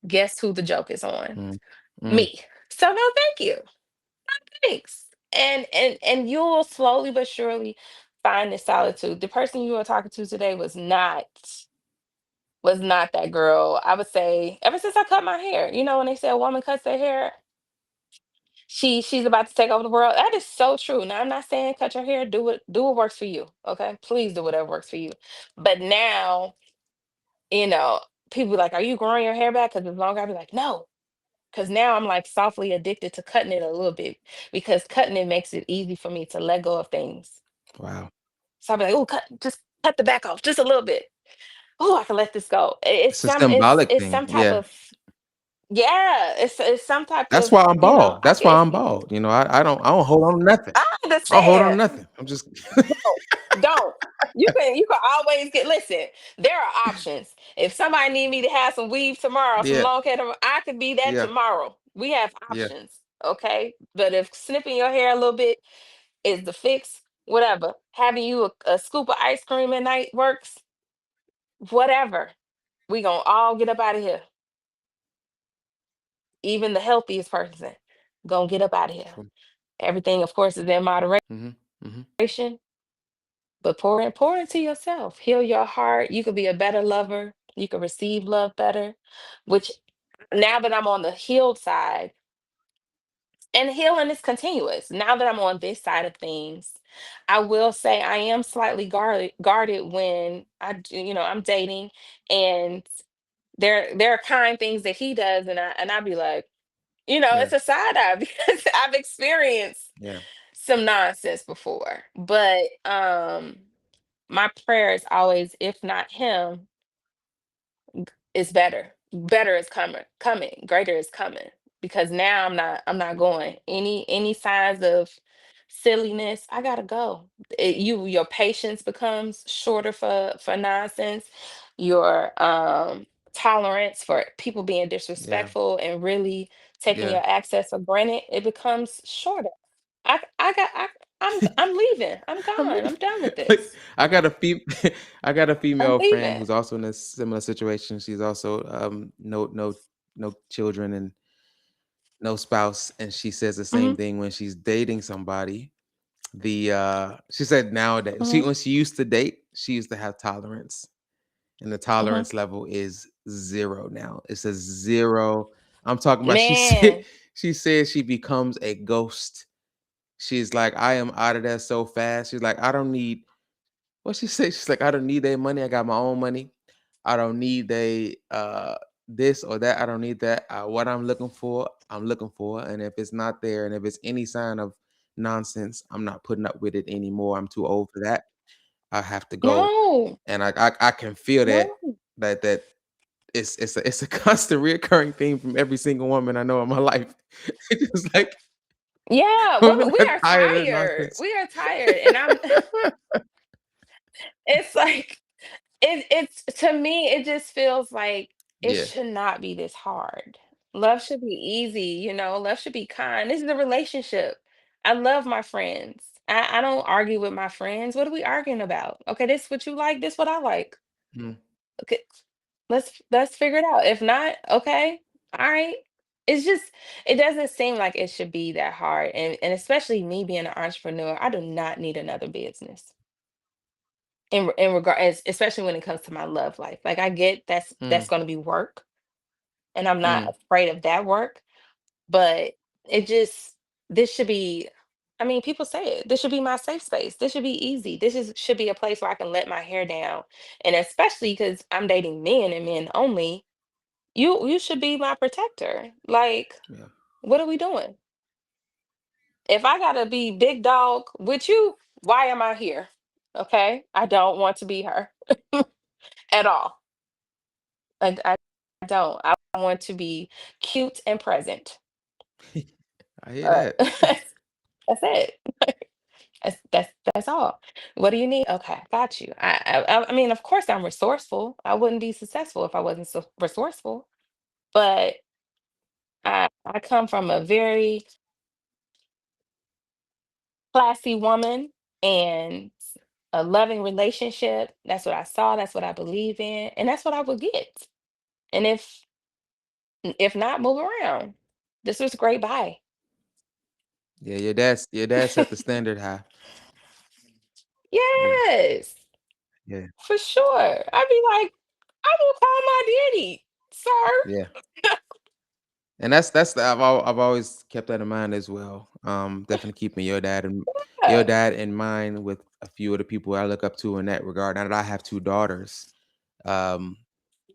B: guess who the joke is on?
A: Mm, mm,
B: Me. So no, thank you. Thanks. And you'll slowly but surely find this solitude. The person you were talking to today was not that girl. I would say ever since I cut my hair, when they say a woman cuts their hair, she's about to take over the world. That is so true. Now I'm not saying cut your hair, do what works for you. Okay. Please do whatever works for you. But now, you know, people be like, are you growing your hair back? Because it's longer. I'd be like, no. Because now I'm like softly addicted to cutting it a little bit because cutting it makes it easy for me to let go of things.
A: wow.
B: So I'll be like, oh, just cut the back off just a little bit. Oh, I can let this go. It's
A: It's a
B: some it's
A: symbolic
B: it's
A: thing.
B: some type
A: Yeah.
B: of, yeah, it's some type
A: That's
B: of,
A: why I'm bald.
B: I
A: That's why
B: guess
A: I'm bald. I don't hold on to nothing.
B: I
A: I don't hold on to
B: understand.
A: nothing. I'm just
B: Don't. You can always listen, there are options. If somebody need me to have some weave tomorrow, some
A: yeah,
B: long hair I could be that
A: yeah,
B: tomorrow. We have
A: yeah.
B: options. Okay. But if snipping your hair a little bit is the fix, whatever. Having you a scoop of ice cream at night works, whatever. We gonna all get up out of here. Even the healthiest person gonna get up out of here.
A: True.
B: Everything, of course, is in
A: Mhm, mhm.
B: moderation, but pour into yourself. Heal your heart. You could be a better lover. You can receive love better. Which now that I'm on the healed side, and healing is continuous. Now that I'm on this side of things, I will say I am slightly guarded when I'm dating, and there are kind things that he does, and I'd be like,
A: Yeah,
B: it's a side eye because I've experienced
A: yeah,
B: some nonsense before. But my prayer is always, if not him, it's better. Better is coming. Greater is coming. Because now I'm not going. Any signs of silliness, I gotta go. Your patience becomes shorter for nonsense. Your tolerance for people being
A: yeah,
B: disrespectful and really taking
A: yeah.
B: your access for granted, it becomes shorter. I'm leaving. I'm
A: I'm
B: gone.
A: leaving.
B: I'm done with
A: Like,
B: this.
A: I got a I got a
B: I'm
A: female friend
B: leaving.
A: who's also in a similar situation. She's also no children and no spouse, and she says the same
B: Hmm.
A: thing when she's dating somebody. She said nowadays
B: Hmm.
A: when she used to date, she used to have tolerance, and the
B: Hmm.
A: tolerance level is 0 now. It's a 0. I'm talking about she said
B: Man.
A: she said she becomes a ghost. She's like, "I am out of there so fast." She's like, "I don't need" what she said, she's like, "I don't need their money. I got my own money. I don't need they this or that. I don't need that. What I'm looking for. And if it's not there, and if it's any sign of nonsense, I'm not putting up with it anymore. I'm too old for that. I have to go."
B: No.
A: And I can feel that
B: No.
A: that it's a constant reoccurring theme from every single woman I know in my life. It's just like
B: Yeah,
A: women
B: women, we
A: are
B: are
A: tired of the
B: tired.
A: nonsense.
B: We are tired. And it's like, it's to me, it just feels like it
A: Yeah.
B: should not be this hard. Love should be easy. Love should be kind. This is a relationship. I love my friends. I don't argue with my friends. What are we arguing about? Okay, this what you like, this what I like.
A: Mm,
B: Okay, let's figure it out. If not, okay, all right. It's just, it doesn't seem like it should be that hard, and especially me being an entrepreneur, I do not need another business in regard, especially when it comes to my love life. Like, I get that's
A: mm,
B: going to be work, and I'm not
A: mm.
B: afraid of that work, but it just, this should be. I mean, people say it. This should be my safe space. This should be easy. Should be a place where I can let my hair down, and especially because I'm dating men and men only. You should be my protector. Like,
A: Yeah.
B: what are we doing? If I gotta be big dog with you, why am I here? Okay, I don't want to be her at all. I don't. I want to be cute and present.
A: I hear
B: Uh,
A: that.
B: that's it. That's all. What do you need? Okay, got you. I mean, of course, I'm resourceful. I wouldn't be successful if I wasn't so resourceful. But I come from a very classy woman and a loving relationship. That's what I saw. That's what I believe in, and that's what I would get. And if not, move around. This was great. Bye.
A: Yeah, your dad set the standard high. Yeah,
B: Yes,
A: yeah,
B: for sure. I'd be like, I will call my daddy, sir.
A: yeah. And I've always kept that in mind as well. Definitely keeping your
B: Yeah.
A: dad in mind with a few of the people I look up to in that regard. Now that I have two daughters, um,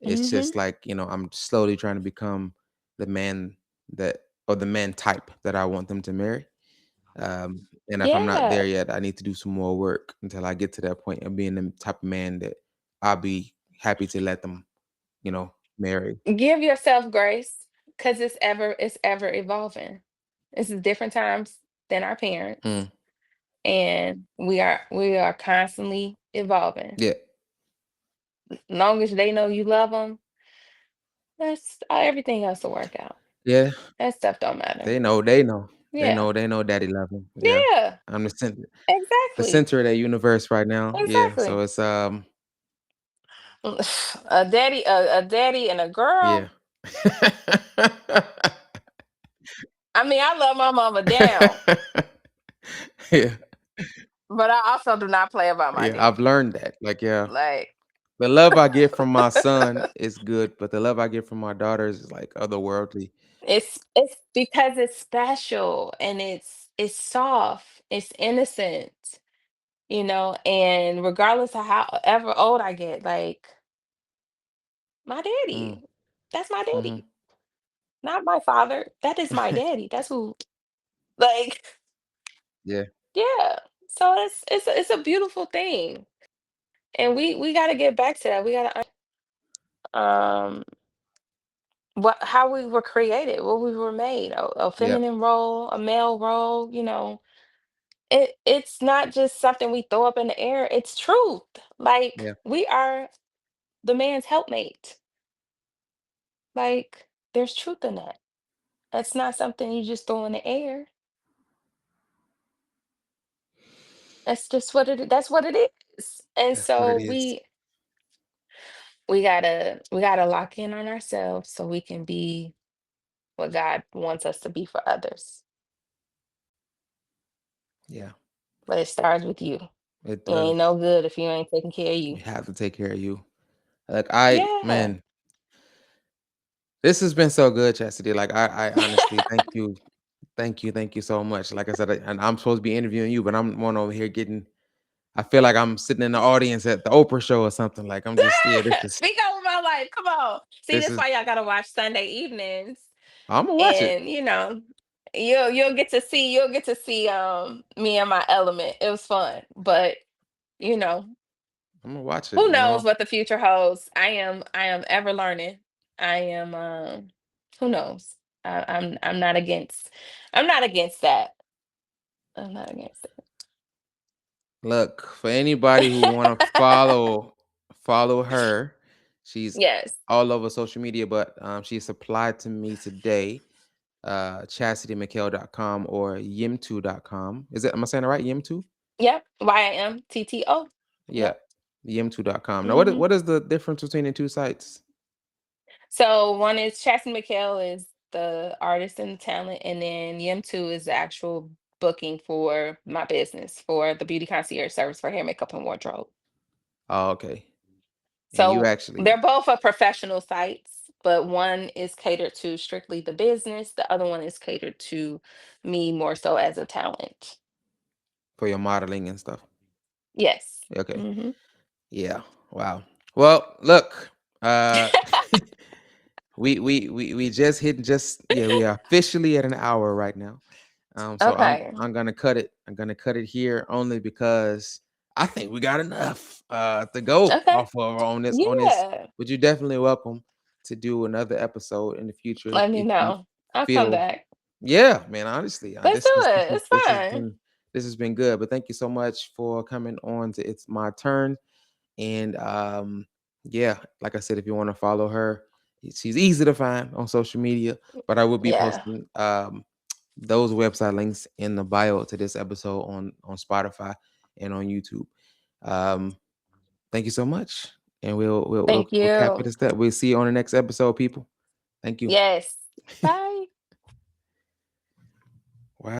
A: it's
B: Hmm.
A: just like, I'm slowly trying to become the man that or the man type that I want them to marry. And if I'm not
B: Yeah.
A: there yet, I need to do some more work until I get to that point of being the type of man that I'll be happy to let them, marry.
B: Give yourself grace because it's ever evolving. This is different times than our parents,
A: Mm,
B: and we are constantly evolving.
A: yeah,
B: Long as they know you love them, that's everything else will work out.
A: yeah.
B: That stuff don't matter. Yeah.
A: They know daddy love them. Yeah.
B: Yeah.
A: I'm the
B: Exactly.
A: center of that universe right now. Yeah. So
B: Exactly.
A: it's
B: A daddy and a girl.
A: yeah.
B: I mean, I love my mama down,
A: Yeah.
B: but I also do not play about my
A: Yeah. I've
B: daddy.
A: learned that. Like, yeah.
B: Like,
A: The love I get from my son is good, but the love I get from my daughters is like otherworldly.
B: it's because it's special and it's soft, it's innocent, and regardless of however old I get, like my
A: Mm,
B: daddy, that's my
A: mhm.
B: daddy, not my father. That is my daddy. That's who, like,
A: Yeah.
B: yeah. So it's a beautiful thing. And we got to get back to that. We got to what how we were created, what we were made, a
A: Yeah.
B: feminine role, a male role, it's not just something we throw up in the air, it's truth. Like
A: Yeah.
B: we are the man's helpmate. Like there's truth in that. That's not something you just throw in the air. That's what it is. And
A: That's what it
B: so
A: is.
B: we gotta lock in on ourselves so we can be what God wants us to be for others.
A: Yeah.
B: But it starts with you.
A: It
B: You ain't
A: does.
B: no good if you ain't taking care of
A: You
B: you.
A: have to take care of you. Like
B: Yeah.
A: man, this has been so good, Chastity. Like I honestly thank you. Thank you so much. Like I said, and I'm supposed to be interviewing you, but I'm one over here getting I feel like I'm sitting in the audience at the Oprah show or something. Like I'm just yeah,
B: Speak over my life. Come on. See,
A: this
B: that's
A: is
B: why y'all gotta watch Sunday evenings.
A: Imma watch it.
B: And you'll get to see me in my element. It was fun. But you know,
A: Imma watch it,
B: who knows what the future holds. I am ever learning. I am who knows? I'm not against that. I'm not against
A: Look, for anybody who wanna
B: it.
A: follow her, she's
B: Yes.
A: all over social media, but, she supplied to me today, chassidymickale.com or yim2.com. Am I saying it right? Yim2?
B: Yep. YAMTTO.
A: Yeah,
B: Yep.
A: yim2.com. Now
B: Hmm.
A: what is the difference between the 2 sites?
B: So one is Chassidy Mickale is the artist and the talent, and then Yim2 is the actual booking for my business for the beauty concierge service for hair, makeup, and wardrobe.
A: Oh, okay. And you
B: So
A: actually
B: they're both a professional sites, but one is catered to strictly the business. The other one is catered to me more so as a talent.
A: for your modeling and stuff.
B: Yes.
A: Okay.
B: Hmm.
A: Yeah. Wow. Well, look, uh we just hit just yeah, we are officially at an hour right now. So
B: Okay.
A: I'm gonna cut it. I'm gonna cut it here only because I think we got enough to go
B: Okay.
A: off of on this.
B: Yeah.
A: But you're definitely welcome to do another episode in the future
B: Let me
A: if you
B: know. I'll come
A: feel.
B: back.
A: Yeah, man. Honestly,
B: Let's do it. It's fine.
A: this has been good. But thank you so much for coming on to It's My Turn. And yeah, like I said, if you want to follow her, she's easy to find on social media. But I will be
B: Yeah.
A: posting those website links in the bio to this episode on Spotify and on YouTube. Um, thank you so much, and we'll
B: Thank
A: cap it
B: you.
A: as that. We'll see you on the next episode, people. Thank you.
B: Yes. Bye.